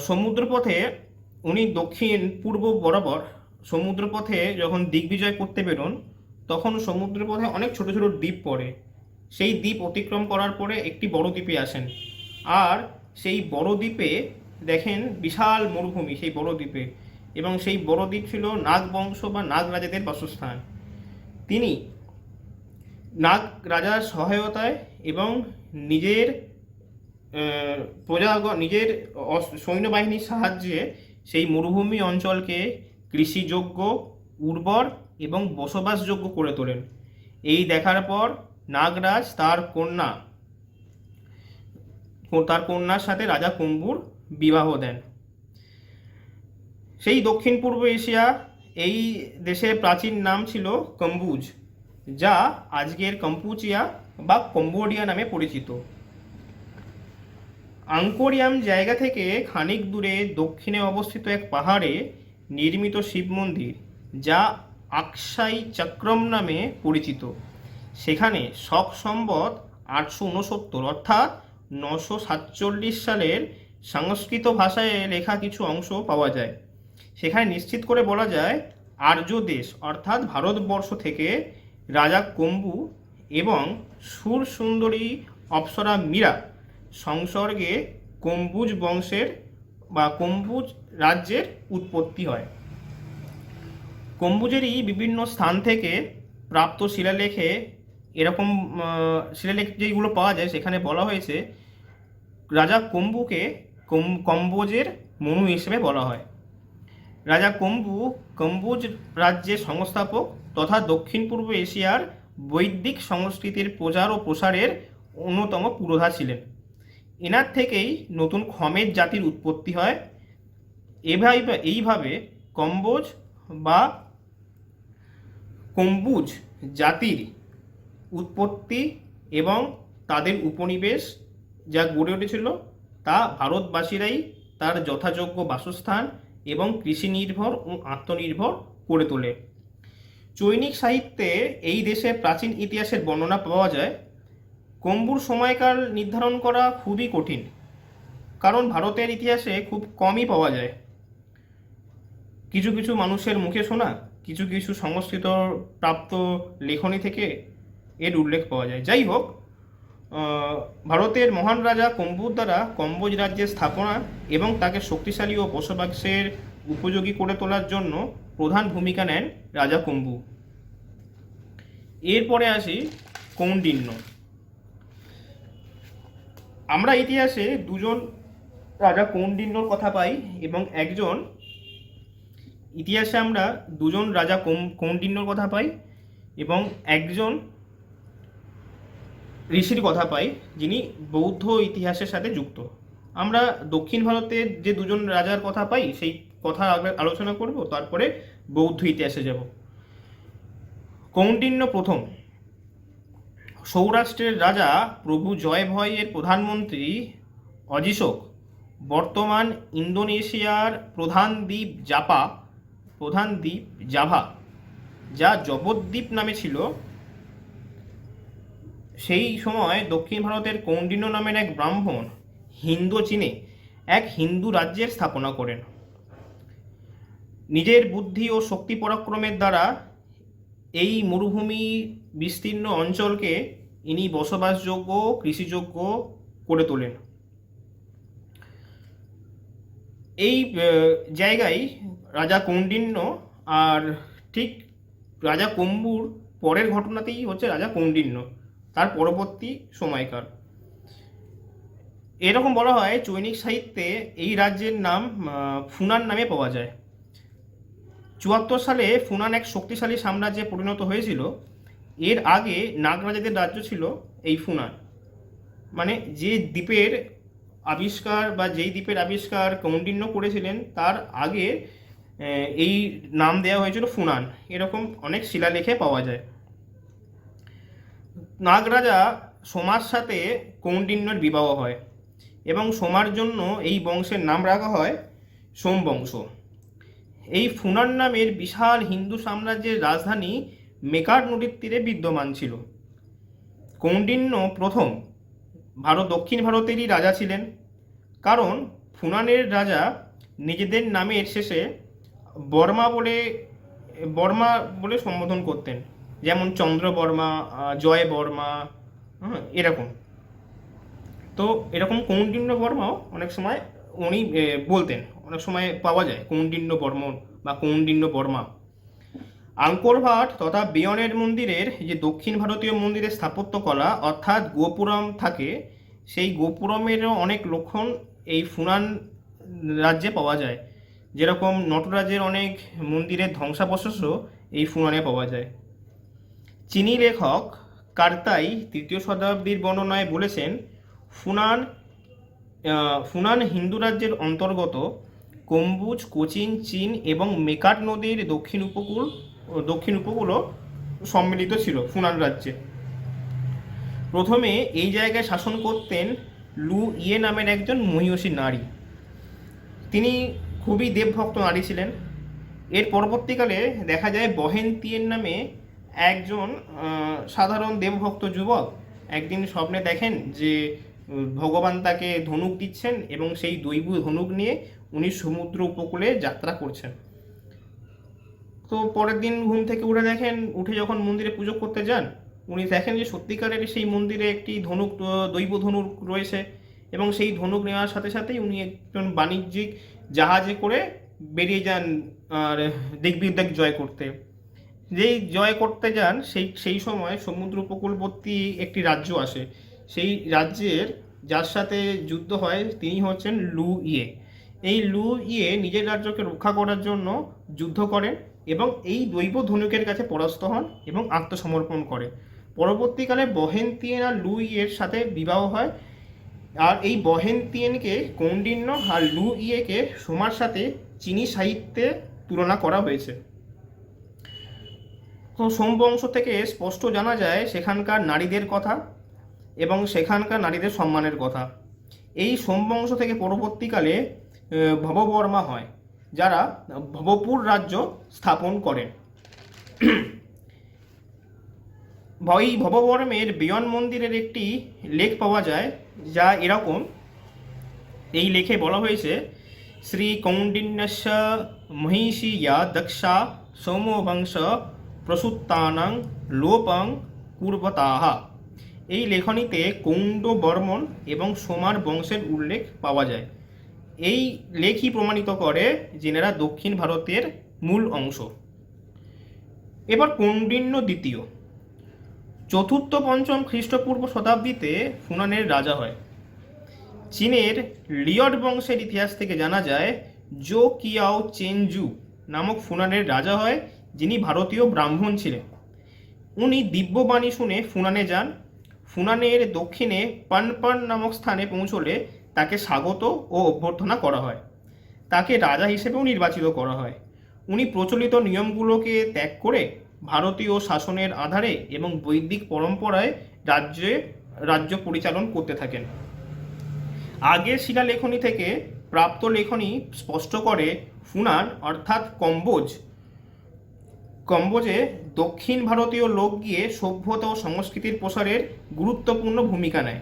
সমুদ্রপথে উনি দক্ষিণ পূর্ব বরাবর সমুদ্রপথে যখন দিগ্বিজয় করতে বেরোন, তখন সমুদ্রপথে অনেক ছোট ছোট দ্বীপ পড়ে। সেই দ্বীপ অতিক্রম করার পরে একটি বড় দ্বীপে আসেন, আর সেই বড় দ্বীপে দেখেন বিশাল মরুভূমি সেই বড় দ্বীপে, এবং সেই বড় দ্বীপ ছিল নাগ বংশ বা নাগ রাজাদের বাসস্থান। তিনি নাগ রাজার সহায়তায় এবং নিজের নিজের সৈন্যবাহিনীর সাহায্যে সেই মরুভূমি অঞ্চলকে কৃষিযোগ্য, উর্বর এবং বসবাসযোগ্য করে তোলেন। এই দেখার পর নাগরাজ তার কন্যার সাথে রাজা কম্বুর বিবাহ দেন। সেই দক্ষিণ পূর্ব এশিয়া, এই দেশের প্রাচীন নাম ছিল কম্বুজ, যা আজকের কম্পুচিয়া বা কম্বোডিয়া নামে পরিচিত। আঙ্কোরিয়াম জায়গা থেকে খানিক দূরে দক্ষিণে অবস্থিত এক পাহাড়ে নির্মিত শিব মন্দির, যা আকসাই চক্রম নামে পরিচিত, সেখানে শক সম্বত 869 অর্থাৎ 947 সালের সংস্কৃত ভাষায় লেখা কিছু অংশ পাওয়া যায়। সেখানে নিশ্চিত করে বলা যায় আর্য দেশ অর্থাৎ ভারতবর্ষ থেকে রাজা কম্বু এবং সুর সুন্দরী অপ্সরা মীরা সংসর্গে কম্বুজ বংশের বা কম্বুজ রাজ্যের উৎপত্তি হয়। কম্বুজেরই বিভিন্ন স্থান থেকে প্রাপ্ত শিলালেখে এরকম শিলালেখ যেগুলো পাওয়া যায়, সেখানে বলা হয়েছে রাজা কম্বুকে কম্বোজের মনু হিসেবে বলা হয়। রাজা কম্বু কম্বোজ রাজ্যের সংস্থাপক তথা দক্ষিণ পূর্ব এশিয়ার বৈদিক সংস্কৃতির প্রচার ও প্রসারের অন্যতম পুরোধা ছিলেন। এনার থেকেই নতুন খমের জাতির উৎপত্তি হয়। এইভাবে কম্বোজ বা কম্বুজ জাতির উৎপত্তি এবং তাদের উপনিবেশ যা গড়ে উঠেছিল, তা ভারতবাসীরাই তার যথাযোগ্য বাসস্থান এবং কৃষি নির্ভর ও আত্মনির্ভর করে তোলে। চৈনিক সাহিত্যে এই দেশের প্রাচীন ইতিহাসের বর্ণনা পাওয়া যায়। কম্বুর সময়কাল নির্ধারণ করা খুবই কঠিন, কারণ ভারতের ইতিহাসে খুব কমই পাওয়া যায়। কিছু কিছু মানুষের মুখে শোনা, কিছু কিছু সংস্কৃত প্রাপ্ত লেখনী থেকে এর উল্লেখ পাওয়া যায়। যাই হোক, ভারতের মহান রাজা কম্বুর দ্বারা কম্বোজ রাজ্যের স্থাপনা এবং তাকে শক্তিশালী ও বসবাসের উপযোগী করে তোলার জন্য প্রধান ভূমিকা নেন রাজা কম্বু। এরপরে আসি কৌন্ডিন্য। আমরা ইতিহাসে দুজন রাজা কৌন্ডিন্যর কথা পাই এবং একজন ঋষির কথা পাই, যিনি বৌদ্ধ ইতিহাসের সাথে যুক্ত। আমরা দক্ষিণ ভারতের যে দুজন রাজার কথা পাই সেই কথা আলোচনা করব, তারপরে বৌদ্ধ ইতিহাসে যাব। কৌন্ডিন্য প্রথম সৌরাষ্ট্রের রাজা প্রভু জয়ভয়ের প্রধানমন্ত্রী অজিশোক বর্তমান ইন্দোনেশিয়ার প্রধান দ্বীপ জাভা, যা জবদ্বীপ নামে ছিল, সেই সময় দক্ষিণ ভারতের কৌন্ডিন্য নামের এক ব্রাহ্মণ হিন্দু চীনে এক হিন্দু রাজ্যের স্থাপনা করেন। নিজের বুদ্ধি ও শক্তি পরাক্রমের দ্বারা এই মরুভূমি বিস্তীর্ণ অঞ্চলকে ইনি বসবাসযোগ্য, কৃষিযোগ্য করে তোলেন। এই জায়গায় রাজা কৌন্ডিন্য, আর ঠিক রাজা কম্বুর পরের ঘটনাতেই হচ্ছে রাজা কৌন্ডিন্য। তার পরবর্তী সময়কার। এরকম বলা হয় চৈনিক সাহিত্যে এই রাজ্যের নাম ফুনান নামে পাওয়া যায়। 74 সালে ফুনান এক শক্তিশালী সাম্রাজ্যে পরিণত হয়েছিল। এর আগে নাগরাজাদের রাজ্য ছিল এই ফুনান। মানে যে দ্বীপের আবিষ্কার বা যেই দ্বীপের আবিষ্কার কৌন্ডিন্য করেছিলেন তার আগে এই নাম দেওয়া হয়েছিল ফুনান, এরকম অনেক শিলালেখে পাওয়া যায়। নাগরাজা সোমার সাথে কৌন্ডিন্যর বিবাহ হয় এবং সোমার জন্য এই বংশের নাম রাখা হয় সোমবংশ। এই ফুনান নামের বিশাল হিন্দু সাম্রাজ্যের রাজধানী মেকার নদীর তীরে বিদ্যমান ছিল। কৌন্ডিন্য প্রথম দক্ষিণ ভারতেরই রাজা ছিলেন, কারণ ফুনানের রাজা নিজেদের নামের শেষে বর্মা বলে সম্বোধন করতেন, যেমন চন্দ্র বর্মা, জয় বর্মা, এরকম। তো এরকম কৌন্ডিন্য বর্মাও অনেক সময় উনি বলতেন, অনেক সময় পাওয়া যায় কৌন্ডিন্য বর্মন বা কৌন্ডিন্য বর্মা। আঙ্কর ভাট তথা বেয়নের মন্দিরের যে দক্ষিণ ভারতীয় মন্দিরের স্থাপত্যকলা অর্থাৎ গোপুরম থাকে, সেই গোপুরমেরও অনেক লক্ষণ এই ফুনান রাজ্যে পাওয়া যায়। যেরকম নটরাজের অনেক মন্দিরের ধ্বংসাবশেষও এই ফুনানে পাওয়া যায়। চীনি লেখক কার্তাই 3য় শতাব্দীর বর্ণনায় বলেছেন, ফুনান হিন্দু রাজ্যের অন্তর্গত কম্বুজ, কোচিন, চীন এবং মেকাট নদীর দক্ষিণ উপকূলও সম্মিলিত ছিল ফুনান রাজ্যে। প্রথমে এই জায়গায় শাসন করতেন লু ইয়ে নামের একজন মহিষী নারী। তিনি খুবই দেবভক্ত নারী ছিলেন। এর পরবর্তীকালে দেখা যায় বহেন তিয়েন নামে একজন সাধারণ দেবভক্ত যুবক একদিন স্বপ্নে দেখেন যে ভগবান তাকে ধনুক দিচ্ছেন এবং সেই দৈব ধনুক নিয়ে উনি সমুদ্র উপকূলে যাত্রা করছেন। তো পরের দিন ঘুম থেকে উঠে যখন মন্দিরে পুজো করতে যান, উনি দেখেন যে সত্যিকারের সেই মন্দিরে একটি দৈব ধনুক রয়েছে এবং সেই ধনুক নেওয়ার সাথে সাথেই উনি একজন বাণিজ্যিক জাহাজে করে বেরিয়ে যান আর দিগ্বিদিক জয় করতে। যেই জয় করতে যান সেই সময় সমুদ্র উপকূলবর্তী একটি রাজ্য আসে। সেই রাজ্যের যার সাথে যুদ্ধ হয় তিনি হচ্ছেন লু ইয়ে। এই লু ইয়ে নিজের রাজ্যকে রক্ষা করার জন্য যুদ্ধ করেন এবং এই দৈব ধনুকের কাছে পরাস্ত হন এবং আত্মসমর্পণ করে। পরবর্তীকালে বহেন তিয়েন আর লু ইয়ের সাথে বিবাহ হয়। আর এই বহেন তিয়েনকে কৌন্ডিন্য আর লু ইয়েকে সোমার সাথে চীনি সাহিত্যে তুলনা করা হয়েছে। তো সোমবংশ থেকে স্পষ্ট জানা যায় সেখানকার নারীদের কথা এবং সেখানকার নারীদের সম্মানের কথা। এই সোমবংশ থেকে পরবর্তীকালে ভববর্মা হয়, যারা ভবপুর রাজ্য স্থাপন করেন। এই ভববর্মের বেয়ন মন্দিরের একটি লেখ পাওয়া যায়, যা এরকম। এই লেখে বলা হয়েছে, শ্রী কৌন্ডিন্যস্য মহিষী ইয়া দক্ষা সৌমবংশ প্রসূতানাং লোপং কুর্বতাহ। এই লেখনীতে কৌণ্ড বর্মন এবং সোমার বংশের উল্লেখ পাওয়া যায়। এই লেখই প্রমাণিত করে যেনারা দক্ষিণ ভারতের মূল অংশ। এবার কৌন্ডিন্য দ্বিতীয় 4th-5ম খ্রিস্টপূর্ব শতাব্দীতে ফুনানের রাজা হয়। চীনের লিয়ড বংশের ইতিহাস থেকে জানা যায় জো কিয়াও চেনজু নামক ফুনানের রাজা হয়, যিনি ভারতীয় ব্রাহ্মণ ছিলেন। উনি দিব্যবাণী শুনে ফুনানে যান। ফুনানের দক্ষিণে পানপান নামক স্থানে পৌঁছলে তাকে স্বাগত ও অভ্যর্থনা করা হয়। তাকে রাজা হিসেবেও নির্বাচিত করা হয়। উনি প্রচলিত নিয়মগুলোকে ত্যাগ করে ভারতীয় শাসনের আধারে এবং বৈদিক পরম্পরায় রাজ্য পরিচালন করতে থাকেন। আগের শিলালেখনী থেকে প্রাপ্ত লেখনী স্পষ্ট করে ফুনান অর্থাৎ কম্বোজে দক্ষিণ ভারতীয় লোক গিয়ে সভ্যতা ও সংস্কৃতির প্রসারের গুরুত্বপূর্ণ ভূমিকা নেয়।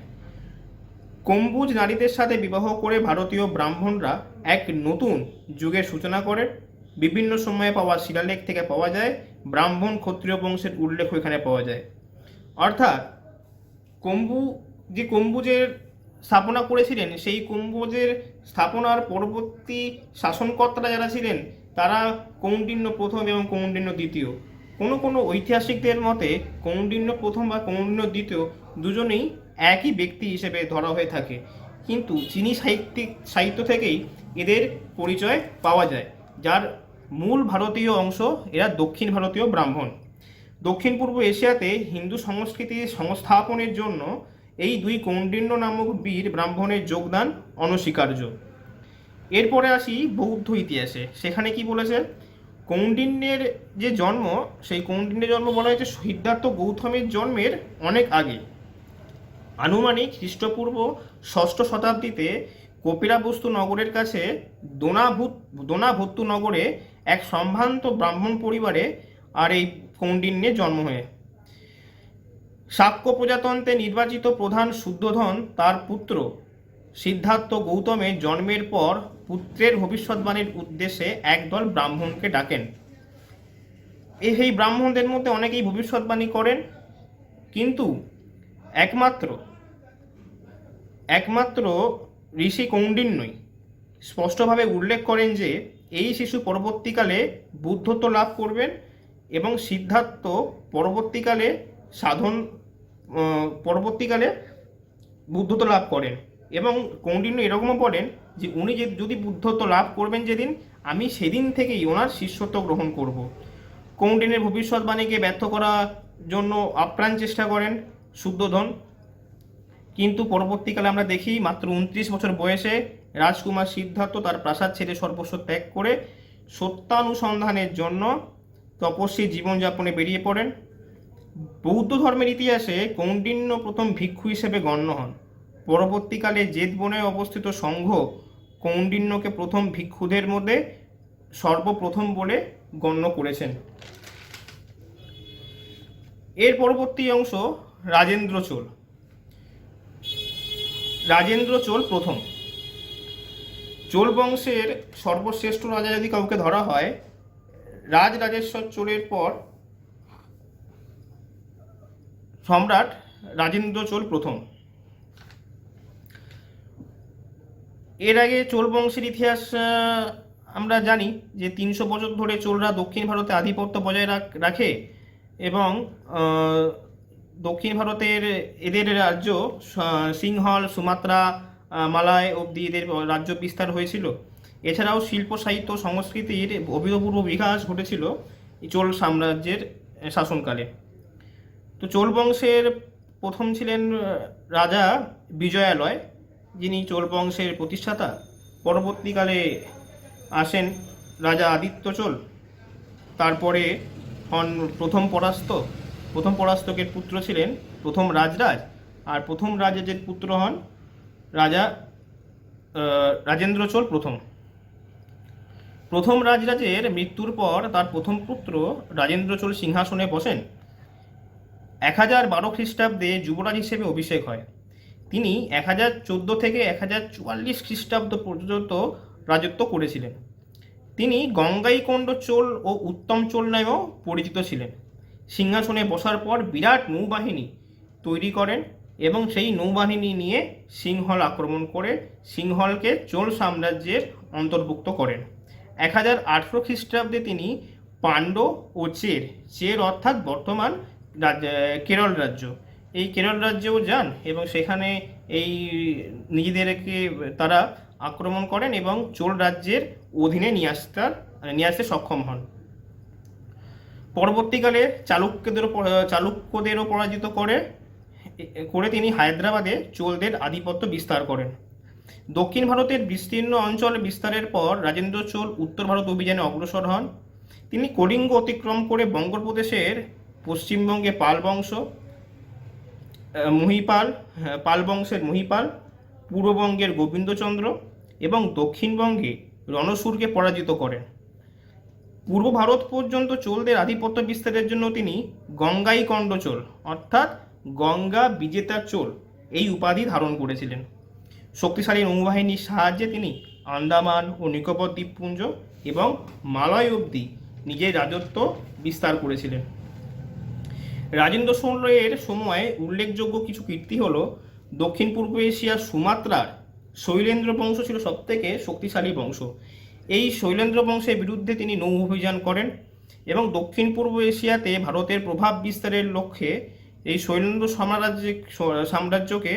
কম্বোজ নারীদের সাথে বিবাহ করে ভারতীয় ব্রাহ্মণরা এক নতুন যুগের সূচনা করে। বিভিন্ন সময়ে পাওয়া শিলালেখ থেকে পাওয়া যায় ব্রাহ্মণ ক্ষত্রিয় বংশের উল্লেখ এখানে পাওয়া যায়। অর্থাৎ কম্বোজের স্থাপনা করেছিলেন, সেই কম্বোজের স্থাপনার পরবর্তী শাসনকর্তারা যারা ছিলেন তারা কৌন্ডিন্য প্রথম এবং কৌন্ডিন্য দ্বিতীয় কোনো কোনো ঐতিহাসিকদের মতে কৌন্ডিন্য প্রথম বা কৌন্ডিন্য দ্বিতীয় দুজনেই একই ব্যক্তি হিসেবে ধরা হয়ে থাকে, কিন্তু চীনী সাহিত্য থেকেই এদের পরিচয় পাওয়া যায়, যার মূল ভারতীয় অংশ এরা দক্ষিণ ভারতীয় ব্রাহ্মণ। দক্ষিণ পূর্ব এশিয়াতে হিন্দু সংস্কৃতি সংস্থাপনের জন্য এই দুই কৌন্ডিন্য নামক বীর ব্রাহ্মণের যোগদান অনস্বীকার্য। এরপরে আসি বৌদ্ধ ইতিহাসে। সেখানে কি বলেছে, কৌন্ডিন্যের যে জন্ম, সেই কৌন্ডিন্যের জন্ম বলা হয়েছে সিদ্ধার্থ গৌতমের জন্মের অনেক আগে, আনুমানিক খ্রিস্টপূর্ব 6ষ্ঠ শতাব্দীতে কপিলাবস্তু নগরের কাছে দোনাভুত্তু নগরে এক সম্ভ্রান্ত ব্রাহ্মণ পরিবারে আর এই কৌন্ডিন্যের জন্ম হয়ে শাক্য প্রজাতন্ত্রে নির্বাচিত প্রধান শুদ্ধোধন তার পুত্র সিদ্ধার্থ গৌতমের জন্মের পর পুত্রের ভবিষ্যৎবাণীর উদ্দেশ্যে একদল ব্রাহ্মণকে ডাকেন। এই ব্রাহ্মণদের মধ্যে অনেকেই ভবিষ্যৎবাণী করেন, কিন্তু একমাত্র ঋষি কৌন্ডিন্যই স্পষ্টভাবে উল্লেখ করেন যে এই শিশু পরবর্তীকালে বুদ্ধত্ব লাভ করবেন এবং সিদ্ধার্থ পরবর্তীকালে বুদ্ধত্ব লাভ করেন। এবং কৌন্ডিন্য এরকমও বলেন যে উনি যদি বুদ্ধত্ব লাভ করবেন যেদিন, আমি সেদিন থেকেই ওনার শিষ্যত্ব গ্রহণ করব। কৌন্ডিন্যের ভবিষ্যৎবাণীকে ব্যর্থ করার জন্য আপ্রাণ চেষ্টা করেন শুদ্ধোধন, কিন্তু পরবর্তীকালে আমরা দেখি মাত্র 29 বছর বয়সে রাজকুমার সিদ্ধার্থ তার প্রাসাদ ছেড়ে সর্বস্ব ত্যাগ করে সত্যানুসন্ধানের জন্য তপস্বী জীবনযাপনে বেরিয়ে পড়েন। বৌদ্ধ ধর্মের ইতিহাসে কৌন্ডিন্য প্রথম ভিক্ষু হিসেবে গণ্য হন। পরবর্তীকালে জেতবনে অবস্থিত সংঘ কৌন্ডিন্যকে প্রথম ভিক্ষুদের মধ্যে সর্বপ্রথম বলে গণ্য করেছেন। এর পরবর্তী অংশ রাজেন্দ্র চোল প্রথম। চোল বংশের সর্বশ্রেষ্ঠ রাজা যদি কাউকে ধরা হয়, রাজরাজেশ্বর চোলের পর সম্রাট রাজেন্দ্র চোল প্রথম। এর আগে চোল বংশের ইতিহাস আমরা জানি যে 300 বছর ধরে চোলরা দক্ষিণ ভারতে আধিপত্য বজায় রাখে এবং দক্ষিণ ভারতের এদের রাজ্য সিংহল, সুমাত্রা, মালয় অবধি এদের রাজ্য বিস্তার হয়েছিল। এছাড়াও শিল্প, সাহিত্য, সংস্কৃতির অভূতপূর্ব বিকাশ ঘটেছিল চোল সাম্রাজ্যের শাসনকালে। তো চোল বংশের প্রথম ছিলেন রাজা বিজয়ালয়, যিনি চোল বংশের প্রতিষ্ঠাতা। পরবর্তীকালে আসেন রাজা আদিত্য চোল, তারপরে হন প্রথম পরাস্তকের পুত্র ছিলেন প্রথম রাজরাজ, আর প্রথম রাজরাজের পুত্র হন রাজা রাজেন্দ্র চোল প্রথম। প্রথম রাজরাজের মৃত্যুর পর তার প্রথম পুত্র রাজেন্দ্র চোল সিংহাসনে বসেন। 1012 খ্রিস্টাব্দে যুবরাজ হিসেবে অভিষেক হয়। তিনি 1014 থেকে 1044 খ্রিস্টাব্দ পর্যন্ত রাজত্ব করেছিলেন। তিনি গঙ্গাইকোন্ড চোল ও উত্তম চোল নামেও পরিচিত ছিলেন। সিংহাসনে বসার পর বিরাট নৌবাহিনী তৈরি করেন এবং সেই নৌবাহিনী নিয়ে সিংহল আক্রমণ করে সিংহলকে চোল সাম্রাজ্যের অন্তর্ভুক্ত করেন। 1018 খ্রিস্টাব্দে তিনি পাণ্ড ও চের অর্থাৎ বর্তমান কেরল রাজ্য, এই কেরল রাজ্যেও যান এবং সেখানে এই নিজেদেরকে তারা আক্রমণ করেন এবং চোল রাজ্যের অধীনে নিয়ে আসতে সক্ষম হন। পরবর্তীকালে চালুক্যদেরও পরাজিত করে তিনি হায়দ্রাবাদে চোলদের আধিপত্য বিস্তার করেন। দক্ষিণ ভারতের বিস্তীর্ণ অঞ্চল বিস্তারের পর রাজেন্দ্র চোল উত্তর ভারত অভিযানে অগ্রসর হন। তিনি কলিঙ্গ অতিক্রম করে বঙ্গপ্রদেশের পশ্চিমবঙ্গে পাল বংশের মহিপাল, পূর্ববঙ্গের গোবিন্দচন্দ্র এবং দক্ষিণবঙ্গে রণসুরকে পরাজিত করেন। পূর্ব ভারত পর্যন্ত চোলদের আধিপত্য বিস্তারের জন্য তিনি গঙ্গাইকোন্ড চোল অর্থাৎ গঙ্গা বিজেতা চোল এই উপাধি ধারণ করেছিলেন। শক্তিশালী নৌবাহিনীর সাহায্যে তিনি আন্দামান ও নিকোবর দ্বীপপুঞ্জ এবং মালয় অবধি নিজের রাজত্ব বিস্তার করেছিলেন। রাজেন্দ্র চোলের সময়ে উল্লেখযোগ্য কিছু কীর্তি হল, দক্ষিণ পূর্ব এশিয়ার সুমাত্রার শৈলেন্দ্র বংশ ছিল সবথেকে শক্তিশালী বংশ। এই শৈলেন্দ্র বংশের বিরুদ্ধে তিনি নৌ অভিযান করেন এবং দক্ষিণ পূর্ব এশিয়াতে ভারতের প্রভাব বিস্তারের লক্ষ্যে এই শৈলেন্দ্র সাম্রাজ্যকে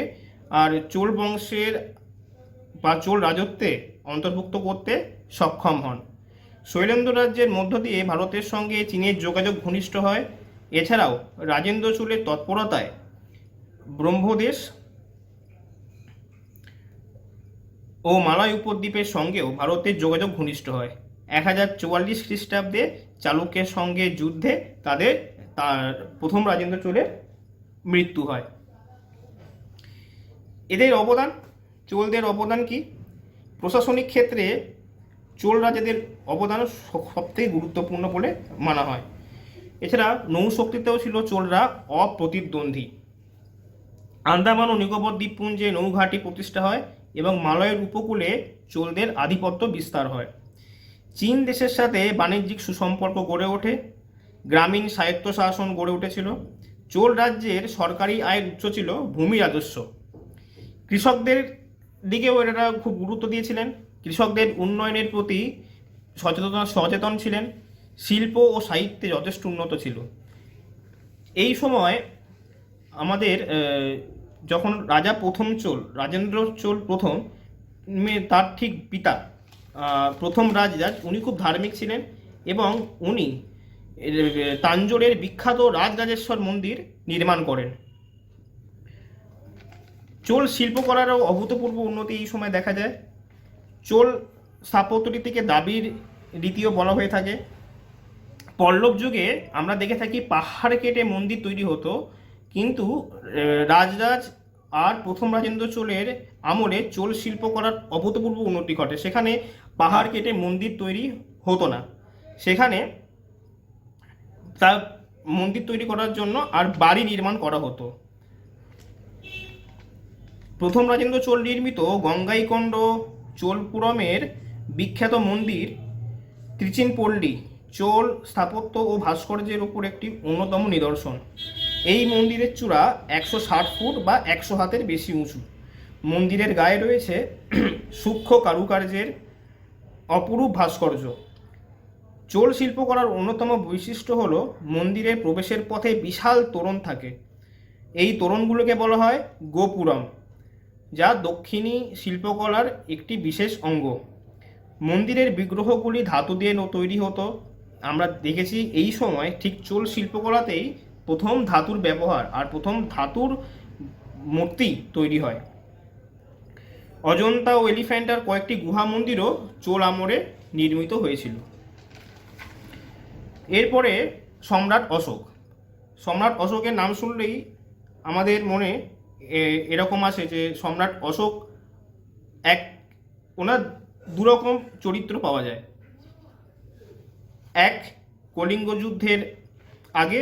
আর চোল বংশের বা চোল রাজত্বে অন্তর্ভুক্ত করতে সক্ষম হন। শৈলেন্দ্র রাজ্যের মধ্য দিয়ে ভারতের সঙ্গে চীনের যোগাযোগ ঘনিষ্ঠ হয়। এছাড়াও রাজেন্দ্র চোলের তৎপরতায় ব্রহ্মদেশ ও মালয় উপদ্বীপের সঙ্গেও ভারতের যোগাযোগ ঘনিষ্ঠ হয়। 1044 খ্রিস্টাব্দে চালুক্যের সঙ্গে যুদ্ধে তার প্রথম রাজেন্দ্র চোলের মৃত্যু হয়। চোলদের অবদান কি? প্রশাসনিক ক্ষেত্রে চোল রাজাদের অবদান সবথেকে গুরুত্বপূর্ণ বলে মানা হয়। এছাড়া নৌশক্তিতেও ছিল চোলরা অপ্রতিদ্বন্দ্বী। আন্দামান ও নিকোবর দ্বীপপুঞ্জে নৌঘাঁটি প্রতিষ্ঠা হয় এবং মালয়ের উপকূলে চোলদের আধিপত্য বিস্তার হয়। চীন দেশের সাথে বাণিজ্যিক সুসম্পর্ক গড়ে ওঠে। গ্রামীণ স্বায়ত্তশাসন গড়ে উঠেছিল। চোল রাজ্যের সরকারি আয়ের উৎস ছিল ভূমি রাজস্ব। কৃষকদের দিকেও এরা খুব গুরুত্ব দিয়েছিলেন। কৃষকদের উন্নয়নের প্রতি সচেতন ছিলেন। শিল্প ও সাহিত্যে যথেষ্ট উন্নত ছিল। এই সময় আমাদের যখন রাজা প্রথম চোল, রাজেন্দ্র চোল প্রথম, তার ঠিক পিতা প্রথম রাজরাজ, উনি খুব ধার্মিক ছিলেন এবং উনি তাঞ্জোরের বিখ্যাত রাজরাজেশ্বর মন্দির নির্মাণ করেন। চোল শিল্পকলারও অভূতপূর্ব উন্নতি এই সময় দেখা যায়। চোল স্থাপত্য রীতিকে দাবির রীতিও বলা হয়ে থাকে। পল্লব যুগে আমরা দেখে থাকি পাহাড় কেটে মন্দির তৈরি হতো, কিন্তু রাজরাজ আর প্রথম রাজেন্দ্র চোলের আমলে চোল শিল্পকলার অভূতপূর্ব উন্নতি ঘটে। সেখানে পাহাড় কেটে মন্দির তৈরি হতো না, সেখানে তার মন্দির তৈরি করার জন্য আর বাড়ি নির্মাণ করা হতো। প্রথম রাজেন্দ্র চোল নির্মিত গঙ্গাইকোন্ড চোলপুরমের বিখ্যাত মন্দির ত্রিচিনপল্লী চোল স্থাপত্য ও ভাস্কর্যের উপর একটি অন্যতম নিদর্শন। এই মন্দিরের চূড়া 160 ফুট বা 100 হাতের বেশি উঁচু। মন্দিরের গায়ে রয়েছে সূক্ষ্ম কারুকার্যের অপরূপ ভাস্কর্য। চোল শিল্পকলার অন্যতম বৈশিষ্ট্য হল মন্দিরের প্রবেশের পথে বিশাল তোরণ থাকে। এই তোরণগুলোকে বলা হয় গোপুরম, যা দক্ষিণী শিল্পকলার একটি বিশেষ অঙ্গ। মন্দিরের বিগ্রহগুলি ধাতু দিয়ে তৈরি হতো। আমরা দেখেছি এই সময় ঠিক চোল শিল্পকলাতেই প্রথম ধাতুর ব্যবহার আর প্রথম ধাতুর মূর্তি তৈরি হয়। অজন্তা ও এলিফ্যান্টার কয়েকটি গুহা মন্দিরও চোল আমলে নির্মিত হয়েছিল। এরপরে সম্রাট অশোক। সম্রাট অশোকের নাম শুনলেই আমাদের মনে এরকম আসে যে সম্রাট অশোক ওনার দুরকম চরিত্র পাওয়া যায়। এক, কলিঙ্গ যুদ্ধের আগে,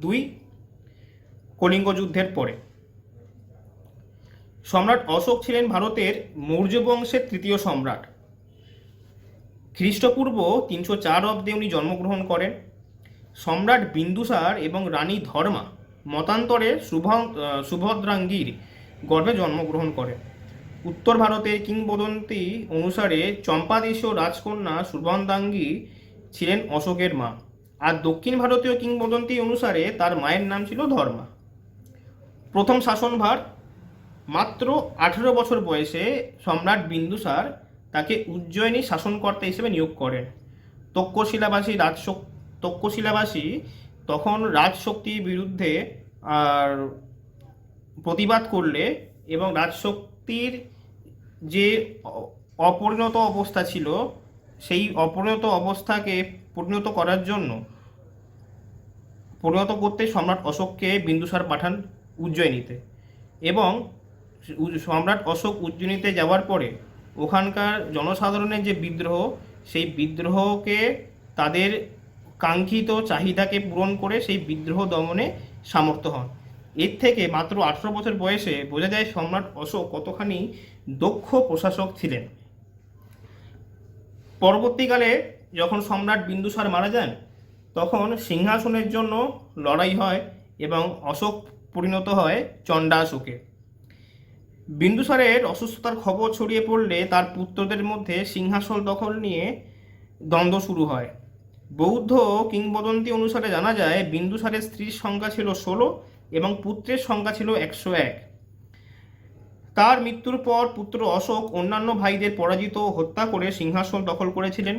2, কলিঙ্গ যুদ্ধের পরে। সম্রাট অশোক ছিলেন ভারতের মৌর্য বংশের তৃতীয় সম্রাট। খ্রিস্টপূর্ব 304 অব্দে উনি জন্মগ্রহণ করেন। সম্রাট বিন্দুসার এবং রানী ধর্মা মতান্তরে সুভদ্রাঙ্গীর গর্ভে জন্মগ্রহণ করেন। উত্তর ভারতের কিংবদন্তি অনুসারে চম্পাদেশীয় রাজকন্যা সুভদ্রাঙ্গী ছিলেন অশোকের মা, আর দক্ষিণ ভারতীয় কিংবদন্তি অনুসারে তার মায়ের নাম ছিল ধর্মা। প্রথম শাসনভার মাত্র 18 বছর বয়সে সম্রাট বিন্দুসার তাকে উজ্জয়িনী শাসনকর্তা হিসেবে নিয়োগ করেন। তক্ষশিলাবাসী তখন রাজশক্তির বিরুদ্ধে আর প্রতিবাদ করলে এবং রাজশক্তির যে অপরিণত অবস্থা ছিল সেই অপরিণত অবস্থাকে পরিণত করতে সম্রাট অশোককে বিন্দুসার পাঠান উজ্জয়িনীতে। এবং সম্রাট অশোক উজ্জয়িনীতে যাওয়ার পরে ওখানকার জনসাধারণের যে বিদ্রোহ, সেই বিদ্রোহকে তাদের কাঙ্ক্ষিত চাহিদাকে পূরণ করে সেই বিদ্রোহ দমনে সামর্থ্য হন। এর থেকে মাত্র 18 বছর বয়সে বোঝা যায় সম্রাট অশোক কতখানি দক্ষ প্রশাসক ছিলেন। পরবর্তীকালে যখন সম্রাট বিন্দুসার মারা যান, তখন সিংহাসনের জন্য লড়াই হয় এবং অশোক পরিণত হয় চণ্ডাশোকে। বিন্দুসারের অসুস্থতার খবর ছড়িয়ে পড়লে তার পুত্রদের মধ্যে সিংহাসন দখল নিয়ে দ্বন্দ্ব শুরু হয়। বৌদ্ধ কিংবদন্তি অনুসারে জানা যায় বিন্দুসারের স্ত্রীর সংখ্যা ছিল 16 এবং পুত্রের সংখ্যা ছিল 101। তার মৃত্যুর পর পুত্র অশোক অন্যান্য ভাইদের পরাজিত ও হত্যা করে সিংহাসন দখল করেছিলেন।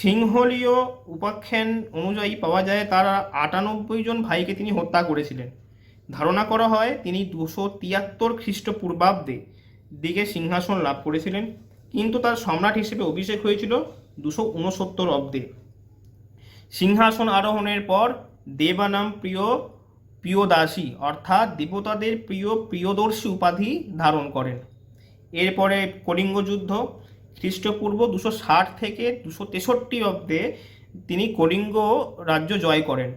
সিংহলীয় উপাখ্যান অনুযায়ী পাওয়া যায় তার 98 জন ভাইকে তিনি হত্যা করেছিলেন। ধারণা করা হয় তিনি 273 খ্রিস্টপূর্বাব্দে দিকে সিংহাসন লাভ করেছিলেন, কিন্তু তার সম্রাট হিসেবে অভিষেক হয়েছিল 269 অব্দে। সিংহাসন আরোহণের পর দেবানাম প্রিয়দাসী অর্থাৎ দেবতাদের প্রিয়দর্শী উপাধি ধারণ করেন। এরপরে কলিঙ্গ যুদ্ধ, খ্রিস্টপূর্ব 260 থেকে 263 অব্দে তিনি কলিঙ্গ রাজ্য জয় করেন।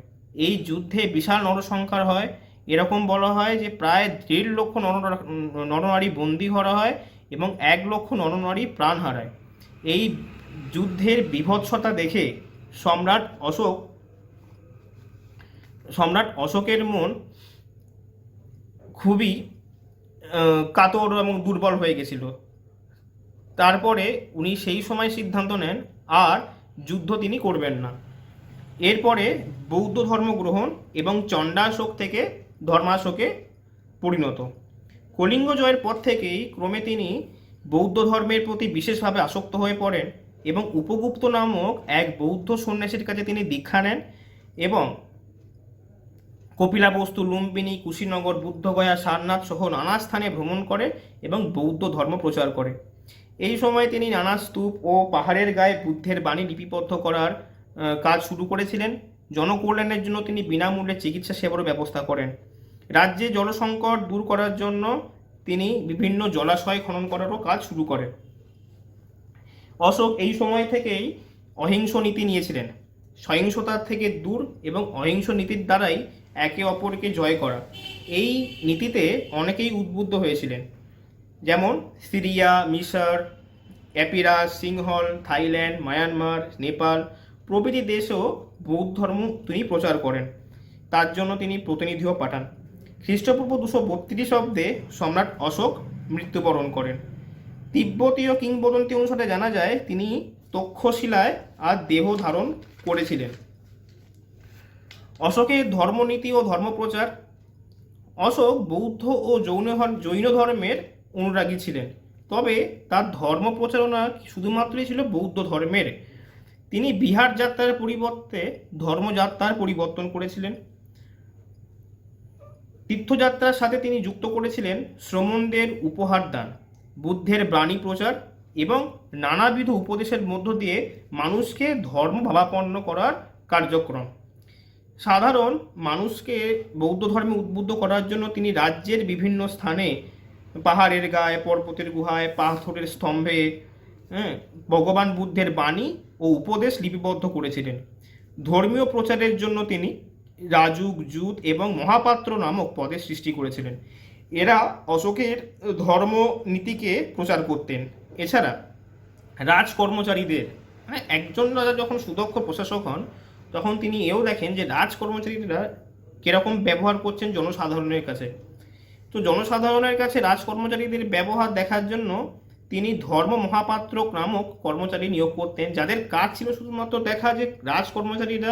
এই যুদ্ধে বিশাল নরসংহার হয়। এরকম বলা হয় যে প্রায় 1.5 লক্ষ নরনারী বন্দী করা হয় এবং 1 লক্ষ নরনারী প্রাণ হারায়। এই যুদ্ধের বীভৎসতা দেখে সম্রাট অশোকের মন খুবই কাতর এবং দুর্বল হয়ে গেছিল। তারপরে উনি সেই সময় সিদ্ধান্ত নেন আর যুদ্ধ তিনি করবেন না। এরপরে বৌদ্ধ ধর্ম গ্রহণ এবং চণ্ডাশোক থেকে ধর্মাশোকে পরিণত। কলিঙ্গ জয়ের পর থেকেই ক্রমে তিনি বৌদ্ধ ধর্মের প্রতি বিশেষভাবে আসক্ত হয়ে পড়েন এবং উপগুপ্ত নামক এক বৌদ্ধ সন্ন্যাসীর কাছে তিনি দীক্ষা নেন এবং কপিলাবস্তু, লুম্বিনী, কুশীনগর, বুদ্ধগয়া, সারনাথ সহ নানা স্থানে ভ্রমণ করে এবং বৌদ্ধ ধর্ম প্রচার করে। এই সময় তিনি নানা স্তূপ ও পাহাড়ের গায়ে বুদ্ধের বাণী লিপিবদ্ধ করার কাজ শুরু করেছিলেন। জনকল্যাণের জন্য তিনি বিনামূল্যে চিকিৎসা সেবারও ব্যবস্থা করেন। রাজ্যে জলসংকট দূর করার জন্য তিনি বিভিন্ন জলাশয় খনন করারও কাজ শুরু করেন। অশোক এই সময় থেকেই অহিংস নীতি নিয়েছিলেন। সহিংসতার থেকে দূর এবং অহিংস নীতির দ্বারাই একে অপরকে জয় করা, এই নীতিতে অনেকেই উদ্বুদ্ধ হয়েছিলেন। যেমন সিরিয়া, মিশর, অ্যাপিরাস, সিংহল, থাইল্যান্ড, মায়ানমার, নেপাল প্রভৃতি দেশেও বৌদ্ধ ধর্ম তিনি প্রচার করেন। তার জন্য তিনি প্রতিনিধিও পাঠান। খ্রিস্টপূর্ব 232 অব্দে সম্রাট অশোক মৃত্যুবরণ করেন। তিব্বতীয় কিংবদন্তি অনুসারে জানা যায় তিনি তক্ষশিলায় আর দেহ ধারণ করেছিলেন। অশোকের ধর্মনীতি ও ধর্মপ্রচার। অশোক বৌদ্ধ ও জৈন ধর্মের অনুরাগী ছিলেন, তবে তার ধর্ম প্রচারণা শুধুমাত্রই ছিল বৌদ্ধ ধর্মের। তিনি বিহার যাত্রার পরিবর্তে ধর্মযাত্রার পরিবর্তন করেছিলেন। তীর্থযাত্রার সাথে তিনি যুক্ত করেছিলেন শ্রমণদের উপহার দান, বুদ্ধের বাণী প্রচার এবং নানাবিধ উপদেশের মধ্য দিয়ে মানুষকে ধর্ম ভাবাপন্ন করার কার্যক্রম। সাধারণ মানুষকে বৌদ্ধ ধর্মে উদ্বুদ্ধ করার জন্য তিনি রাজ্যের বিভিন্ন স্থানে পাহাড়ের গায়ে, পর্বতের গুহায়, পাথরের স্তম্ভে ভগবান বুদ্ধের বাণী ও উপদেশ লিপিবদ্ধ করেছিলেন। ধর্মীয় প্রচারের জন্য তিনি রাজুক, জুত এবং মহাপাত্র নামক পদের সৃষ্টি করেছিলেন। এরা অশোকের ধর্মনীতিকে প্রচার করতেন। এছাড়া রাজকর্মচারীদের একজন রাজা যখন সুদক্ষ প্রশাসক হন তখন তিনি এও দেখেন যে রাজকর্মচারীরা কীরকম ব্যবহার করছেন জনসাধারণের কাছে। তো জনসাধারণের কাছে রাজকর্মচারীদের ব্যবহার দেখার জন্য তিনি ধর্ম মহাপাত্র নামক কর্মচারী নিয়োগ করতেন, যাদের কাজ ছিল শুধুমাত্র দেখা যে রাজকর্মচারীরা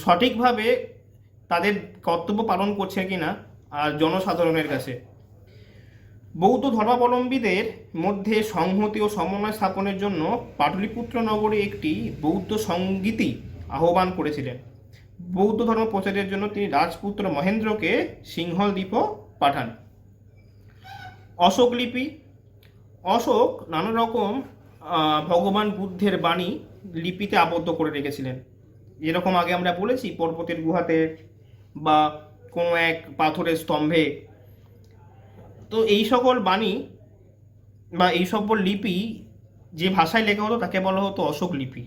সঠিকভাবে তাদের কর্তব্য পালন করছে কিনা আর জনসাধারণের কাছে। বৌদ্ধ ধর্মাবলম্বীদের মধ্যে সংহতি ও সমন্বয় স্থাপনের জন্য পাটলিপুত্র নগরে একটি বৌদ্ধ সংগীতি আহ্বান করেছিলেন। বৌদ্ধ ধর্ম প্রচারের জন্য তিনি রাজপুত্র মহেন্দ্রকে সিংহল দ্বীপও পাঠান। অশোক লিপি। অশোক নানা রকম ভগবান বুদ্ধের বাণী লিপিতে আবদ্ধ করে রেখেছিলেন। যেরকম আগে আমরা বলেছি, পর্বতের গুহাতে বা কোনো এক পাথরের স্তম্ভে। তো এই সকল বাণী বা এই সকল লিপি যে ভাষায় লেখা হতো তাকে বলা হতো অশোক লিপি।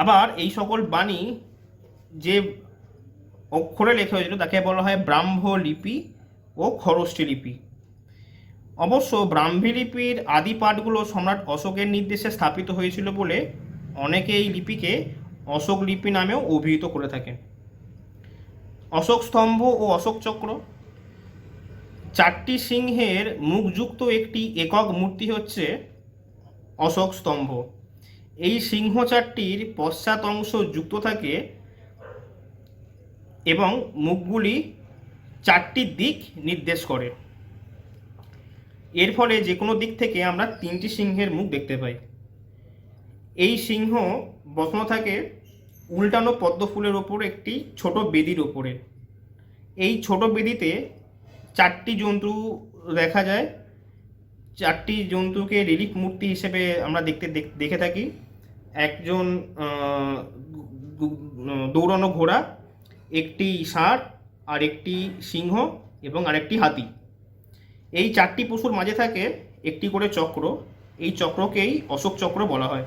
আবার এই সকল বাণী যে অক্ষরে লেখা হয়েছিল তাকে বলা হয় ব্রাহ্ম লিপি ও খরষ্টি লিপি। অবশ্য ব্রাহ্মী লিপির আদি পাঠগুলো সম্রাট অশোকের নির্দেশে স্থাপিত হয়েছিল বলে অনেকে এই লিপিকে অশোক লিপি নামেও অভিহিত করে থাকেন। অশোক স্তম্ভ ও অশোক চক্র। 4টি সিংহের মুখযুক্ত একটি একক মূর্তি হচ্ছে অশোক স্তম্ভ। এই সিংহ চারটির পশ্চাৎ অংশ যুক্ত থাকে এবং মুখগুলি চারটি দিক নির্দেশ করে। এর ফলে যে কোনো দিক থেকে আমরা তিনটি সিংহের মুখ দেখতে পাই। এই সিংহ বসানো থাকে উল্টানো পদ্ম ফুলের ওপর একটি ছোট বেদির ওপরে। এই ছোট বেদিতে চারটি জন্তু দেখা যায়। চারটি জন্তুকে রিলিফ মূর্তি হিসেবে আমরা দেখে থাকি। একজন দৌড়ানো ঘোড়া, একটি ষাঁড়, আর একটি সিংহ এবং আরেকটি হাতি। এই চারটি পশুর মাঝে থাকে একটি করে চক্র। এই চক্রকেই অশোক চক্র বলা হয়।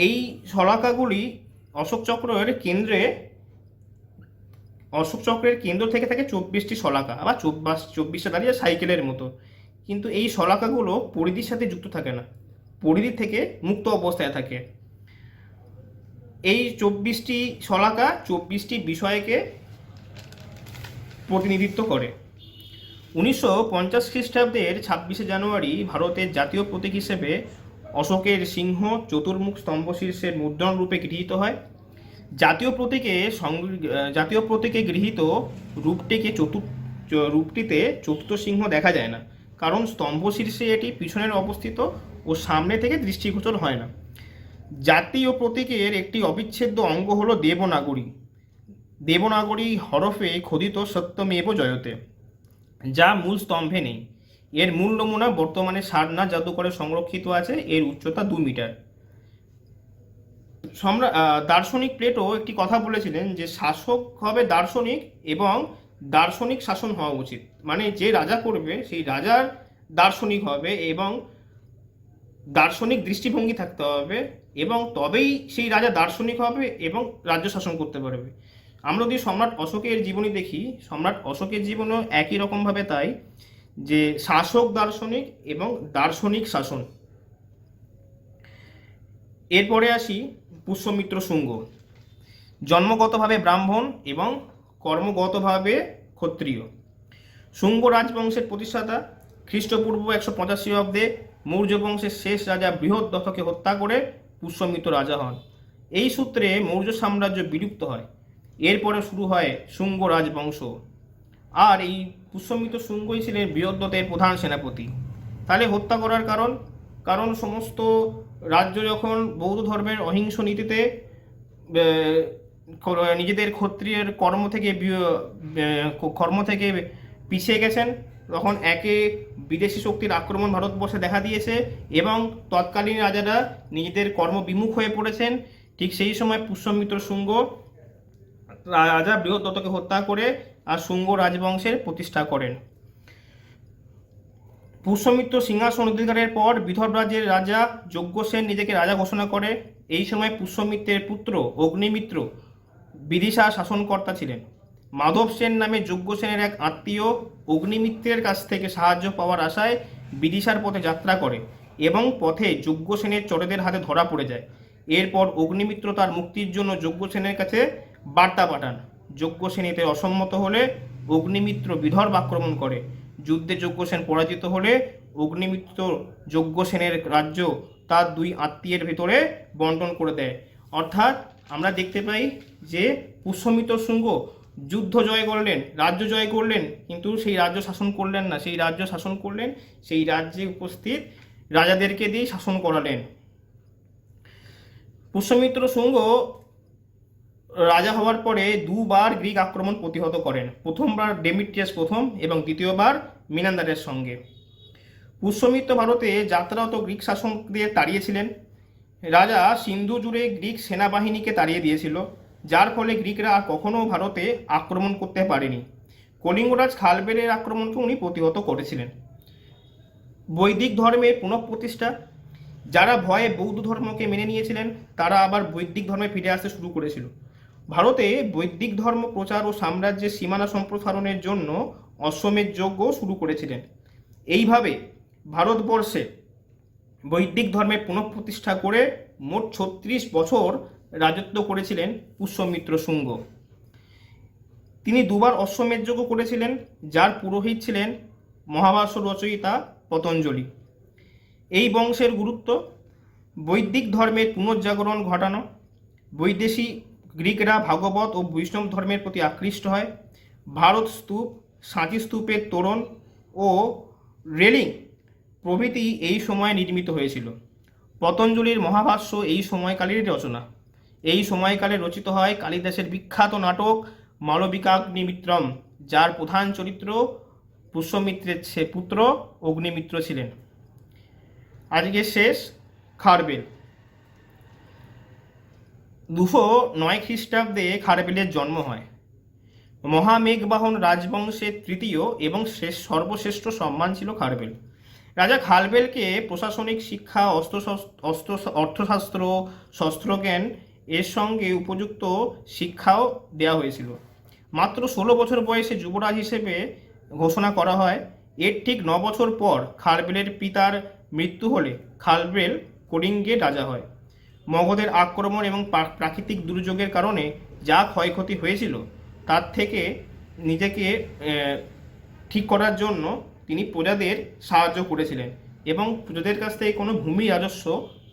এই শলাকাগুলি অশোক চক্রের কেন্দ্র থেকে থাকে 24টি শলাকা, আবার 24টা দাঁড়িয়ে সাইকেলের মতো। কিন্তু এই শলাকাগুলো পরিধির সাথে যুক্ত থাকে না, পরিধি থেকে মুক্ত অবস্থায় থাকে। এই 24টি শলাকা 24টি বিষয়কে প্রতিনিধিত্ব করে। 1950 খ্রিস্টাব্দের 26শে জানুয়ারি ভারতের জাতীয় প্রতীক হিসেবে অশোকের সিংহ চতুর্মুখ স্তম্ভ শীর্ষের মুদ্রণ রূপে গৃহীত হয়। জাতীয় প্রতীকে গৃহীত রূপটিতে চতুর্থ সিংহ দেখা যায় না, কারণ স্তম্ভ শীর্ষে এটি পিছনের অবস্থিত ও সামনে থেকে দৃষ্টিগোচর হয় না। জাতীয় প্রতীকের একটি অবিচ্ছেদ্য অঙ্গ হল দেবনাগরী। দেবনাগরী হরফে খোদিত সত্যমেব জয়তে, যা মূল স্তম্ভে নেই। এর মূল নমুনা বর্তমানে সারনাথ জাদুঘরে সংরক্ষিত আছে। এর উচ্চতা 2 মিটার। দার্শনিক প্লেটো একটি কথা বলেছিলেন যে শাসক হবে দার্শনিক এবং দার্শনিক শাসন হওয়া উচিত। মানে যে রাজা করবে সেই রাজার দার্শনিক হবে এবং দার্শনিক দৃষ্টিভঙ্গি থাকতে হবে, এবং তবেই সেই রাজা দার্শনিক হবে এবং রাজ্য শাসন করতে পারবে। আমরা যদি সম্রাট অশোকের জীবনী দেখি, সম্রাট অশোকের জীবনও একই রকমভাবে তাই, যে শাসক দার্শনিক এবং দার্শনিক শাসন। এরপরে আসি পুষ্যমিত্র শুঙ্গ। জন্মগতভাবে ব্রাহ্মণ এবং কর্মগতভাবে ক্ষত্রিয়। শুঙ্গ রাজবংশের প্রতিষ্ঠাতা। খ্রিস্টপূর্ব 185 অব্দে মৌর্য বংশের শেষ রাজা বৃহদ্রথকে হত্যা করে পুষ্যমিত্র রাজা হন। এই সূত্রে মৌর্য সাম্রাজ্য বিলুপ্ত হয়। এরপরে শুরু হয় শুঙ্গ রাজবংশ। আর এই পুষ্যমিত্র শুঙ্গই ছিলেন বৃহদ্রথের প্রধান সেনাপতি। তাহলে হত্যা করার কারণ সমস্ত রাজ্য যখন বৌদ্ধ ধর্মের অহিংস নীতিতে নিজেদের ক্ষত্রিয়ের কর্ম থেকে পিছিয়ে গেছেন, তখন একে বিদেশি শক্তির আক্রমণ ভারতবর্ষে দেখা দিয়েছে এবং তৎকালীন রাজারা নিজেদের কর্ম বিমুখ হয়ে পড়েছেন। ঠিক সেই সময় পুষ্যমিত্র শুঙ্গ রাজা বৃহদ্রথকে হত্যা করে আর শুঙ্গ রাজবংশের প্রতিষ্ঠা করেন। পুষ্যমিত্র সিংহাসন অধিকারের পর বিদর্ভ রাজ্যের রাজা যজ্ঞসেন নিজেকে রাজা ঘোষণা করে। এই সময় পুষ্যমিত্রের পুত্র অগ্নিমিত্র বিদিশা শাসনকর্তা ছিলেন। মাধব সেন নামে যজ্ঞসেনের এক আত্মীয় অগ্নিমিত্রের কাছ থেকে সাহায্য পাওয়ার আশায় বিদিশার পথে যাত্রা করে এবং পথে যজ্ঞসেনের চোরেদের হাতে ধরা পড়ে যায়। এরপর অগ্নিমিত্র তার মুক্তির জন্য যজ্ঞসেনের কাছে বার্তা পাঠান। যজ্ঞসেন এতে অসম্মত হলে অগ্নিমিত্র বিদর্ভ আক্রমণ করে। যুদ্ধে যজ্ঞসেন পরাজিত হলে অগ্নিমিত্র যজ্ঞসেনের রাজ্য তার 2 আত্মীয়ের ভেতরে বন্টন করে দেয়। অর্থাৎ আমরা দেখতে পাই যে পুষ্যমিত্র শুঙ্গ যুদ্ধ জয় করলেন, রাজ্য জয় করলেন, কিন্তু সেই রাজ্য শাসন করলেন না। সেই রাজ্য শাসন করলেন সেই রাজ্যে উপস্থিত রাজাদেরকে দিয়ে শাসন করালেন। পুষ্যমিত্র শুঙ্গ রাজা হওয়ার পরে 2 বার গ্রিক আক্রমণ প্রতিহত করেন। প্রথমবার ডেমিট্রিয়াস প্রথম এবং দ্বিতীয়বার মিনান্দারের সঙ্গে। পুষ্যমিত্র ভারতে যাত্রারত গ্রিক শাসকদের তাড়িয়েছিলেন। রাজা সিন্ধু জুড়ে গ্রিক সেনাবাহিনীকে তাড়িয়ে দিয়েছিল, যার ফলে গ্রিকরা আর কখনো ভারতে আক্রমণ করতে পারেনি। কলিঙ্গরাজ খালবেলের আক্রমণকে উনি প্রতিহত করেছিলেন। বৈদিক ধর্মের পুনঃপ্রতিষ্ঠা। যারা ভয়ে বৌদ্ধ ধর্মকে মেনে নিয়েছিলেন তারা আবার বৈদিক ধর্মে ফিরে আসতে শুরু করেছিল। ভারতে বৈদিক ধর্ম প্রচার ও সাম্রাজ্যের সীমানা সম্প্রসারণের জন্য অশ্বমেধ যজ্ঞ শুরু করেছিলেন। এইভাবে ভারতবর্ষে বৈদিক ধর্মের পুনঃপ্রতিষ্ঠা করে মোট 36 বছর রাজত্ব করেছিলেন পুষ্যমিত্র শুঙ্গ। তিনি 2 বার অশ্বমেধ যজ্ঞ করেছিলেন, যার পুরোহিত ছিলেন মহাভাষ্য রচয়িতা পতঞ্জলি। এই বংশের গুরুত্ব। বৈদিক ধর্মের পুনর্জাগরণ ঘটানো, বৈদেশিক গ্রিকরা ভাগবত ও বৈষ্ণব ধর্মের প্রতি আকৃষ্ট হয়, ভারত স্তূপ, সাঁচি স্তূপের তোরণ ও রেলিং প্রভৃতি এই সময়ে নির্মিত হয়েছিল। পতঞ্জলির মহাভাষ্য এই সময়কালেরই রচনা। এই সময়কালে রচিত হয় কালিদাসের বিখ্যাত নাটক মালবিকাগ্নিমিত্রম, যার প্রধান চরিত্র পুষ্যমিত্রের পুত্র অগ্নিমিত্র ছিলেন। আজকে শেষ খারবেল। 209 খ্রিস্টাব্দে খারবেলের জন্ম হয়। মহামেঘবাহন রাজবংশের তৃতীয় এবং সর্বশ্রেষ্ঠ সম্মান ছিল খারবেল। রাজা খারবেলকে প্রশাসনিক শিক্ষা, অর্থশাস্ত্র, শস্ত্রজ্ঞান এর সঙ্গে উপযুক্ত শিক্ষাও দেওয়া হয়েছিল। মাত্র 16 বছর বয়সে যুবরাজ হিসেবে ঘোষণা করা হয়। এর ঠিক 9 বছর পর খারবেলের পিতার মৃত্যু হলে খারবেল কলিঙ্গের রাজা হয়। মগধের আক্রমণ এবং প্রাকৃতিক দুর্যোগের কারণে যা ক্ষয়ক্ষতি হয়েছিল তার থেকে নিজেকে ঠিক করার জন্য তিনি প্রজাদের সাহায্য করেছিলেন এবং প্রজাদের কাছ থেকে কোনো ভূমি রাজস্ব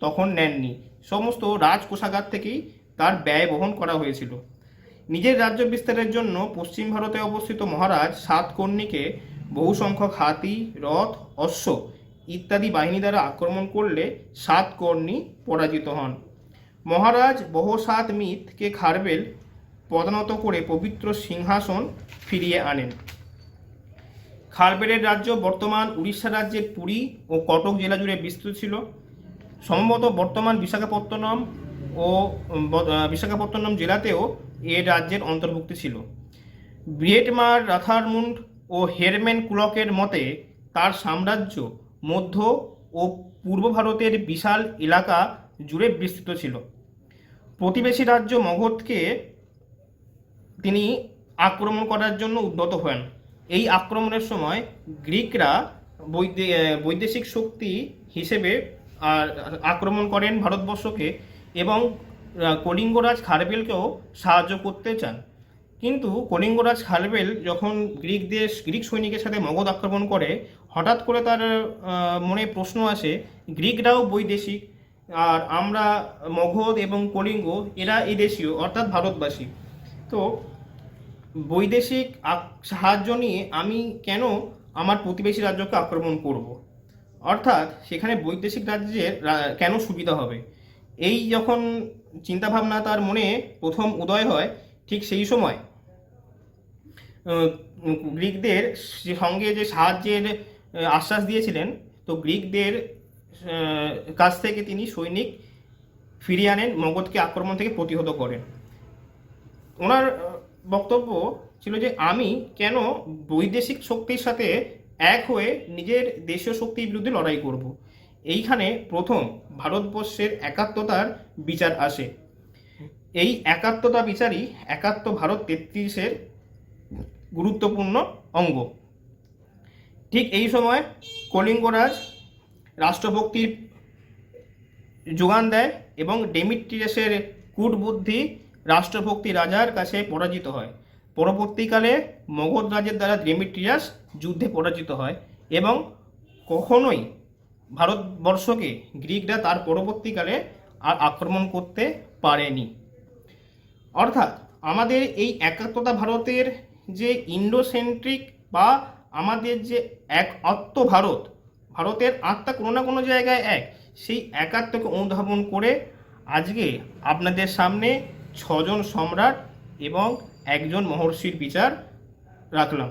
তখন নেননি। সমস্ত রাজকোষাগার থেকেই তার ব্যয় বহন করা হয়েছিল। নিজের রাজ্য বিস্তারের জন্য পশ্চিম ভারতে অবস্থিত মহারাজ সাতকর্ণীকে বহু সংখ্যক হাতি, রথ, অশ্ব ইত্যাদি বাহিনী দ্বারা আক্রমণ করলে সাতকর্ণী পরাজিত হন। মহারাজ বহসাত মিতকে খারবেল পদানত করে পবিত্র সিংহাসন ফিরিয়ে আনেন। খারবেলের রাজ্য বর্তমান উড়িষ্যা রাজ্যের পুরী ও কটক জেলা জুড়ে বিস্তৃত ছিল। সম্ভবত বর্তমান বিশাখাপত্তনম জেলাতেও এর রাজ্যের অন্তর্ভুক্তি ছিল। ব্রিয়েটমার রাথারমুন্ড ও হেরমেন কুলকের মতে তার সাম্রাজ্য মধ্য ও পূর্ব ভারতের বিশাল এলাকা জুড়ে বিস্তৃত ছিল। প্রতিবেশী রাজ্য মগধকে তিনি আক্রমণ করার জন্য উদ্যত হন। এই আক্রমণের সময় গ্রিকরা বৈদেশিক শক্তি হিসেবে আক্রমণ করেন ভারতবর্ষকে এবং কলিঙ্গরাজ খারবেলকেও সাহায্য করতে চান। কিন্তু কলিঙ্গরাজ খারবেল যখন গ্রিক সৈনিকের সাথে মগধ আক্রমণ করে, হঠাৎ করে তার মনে প্রশ্ন আসে, গ্রিকরাও বৈদেশিক আর আমরা মগধ এবং কলিঙ্গ এরা এই দেশীয় অর্থাৎ ভারতবাসী, তো বৈদেশিক সাহায্য নিয়ে আমি কেন আমার প্রতিবেশী রাজ্যকে আক্রমণ করব? অর্থাৎ সেখানে বৈদেশিক রাজ্যের কেন সুবিধা হবে? এই যখন চিন্তাভাবনা তার মনে প্রথম উদয় হয়, ঠিক সেই সময় গ্রিকদের সঙ্গে যে সাহায্যের আশ্বাস দিয়েছিলেন, তো গ্রিকদের কাছ থেকে তিনি সৈনিক ফিরিয়ে আনেন, মগধকে আক্রমণ থেকে প্রতিহত করেন। ওনার বক্তব্য ছিল যে আমি কেন বৈদেশিক শক্তির সাথে এক হয়ে নিজের দেশীয় শক্তির বিরুদ্ধে লড়াই করব। এইখানে প্রথম ভারতবর্ষের একাত্মতার বিচার আসে। এই একাত্মতা বিচারই একাত্ম ভারত 33-এর গুরুত্বপূর্ণ অঙ্গ। ঠিক এই সময় কলিঙ্গরাজ রাষ্ট্রভক্তির যোগান দেয় এবং ডেমিট্রিয়াসের কূটবুদ্ধি রাষ্ট্রভক্তি রাজার কাছে পরাজিত হয়। পরবর্তীকালে মগধ রাজের দ্বারা ডেমিট্রিয়াস যুদ্ধে পরাজিত হয় এবং কখনোই ভারতবর্ষকে গ্রিকরা তার পরবর্তীকালে আর আক্রমণ করতে পারেনি। অর্থাৎ আমাদের এই একাত্মতা ভারতের যে ইন্ডোসেন্ট্রিক বা আমাদের যে এক ভারত, ভারতের আত্মা কোনো না কোনো জায়গায় এক, সেই একাত্মকে অনুধাবন করে আজকে আপনাদের সামনে 6 জন সম্রাট এবং 1 জন মহর্ষির বিচার রাখলাম।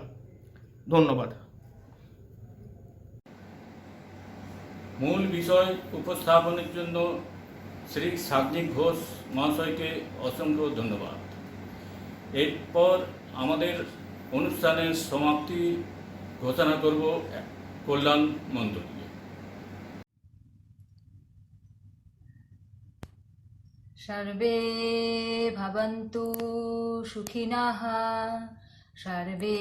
ধন্যবাদ। মূল বিষয় উপস্থাপনের জন্য শ্রী সাগ্নিক ঘোষ মহাশয়কে অসংখ্য ধন্যবাদ। এরপর আমাদের অনুষ্ঠানের সমাপ্তি ঘোষণা করব কল্যাণ মন্ত্র দিয়ে। सर्वे भवन्तु सुखिनः, सर्वे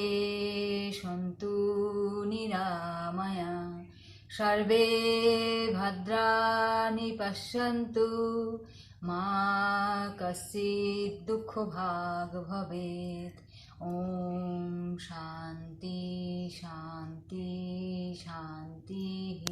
सन्तु निरामया, सर्वे भद्राणि पश्यन्तु, मा कश्चित् दुःखभाग् भवेत्। ॐ शान्ति शान्ति शान्तिः।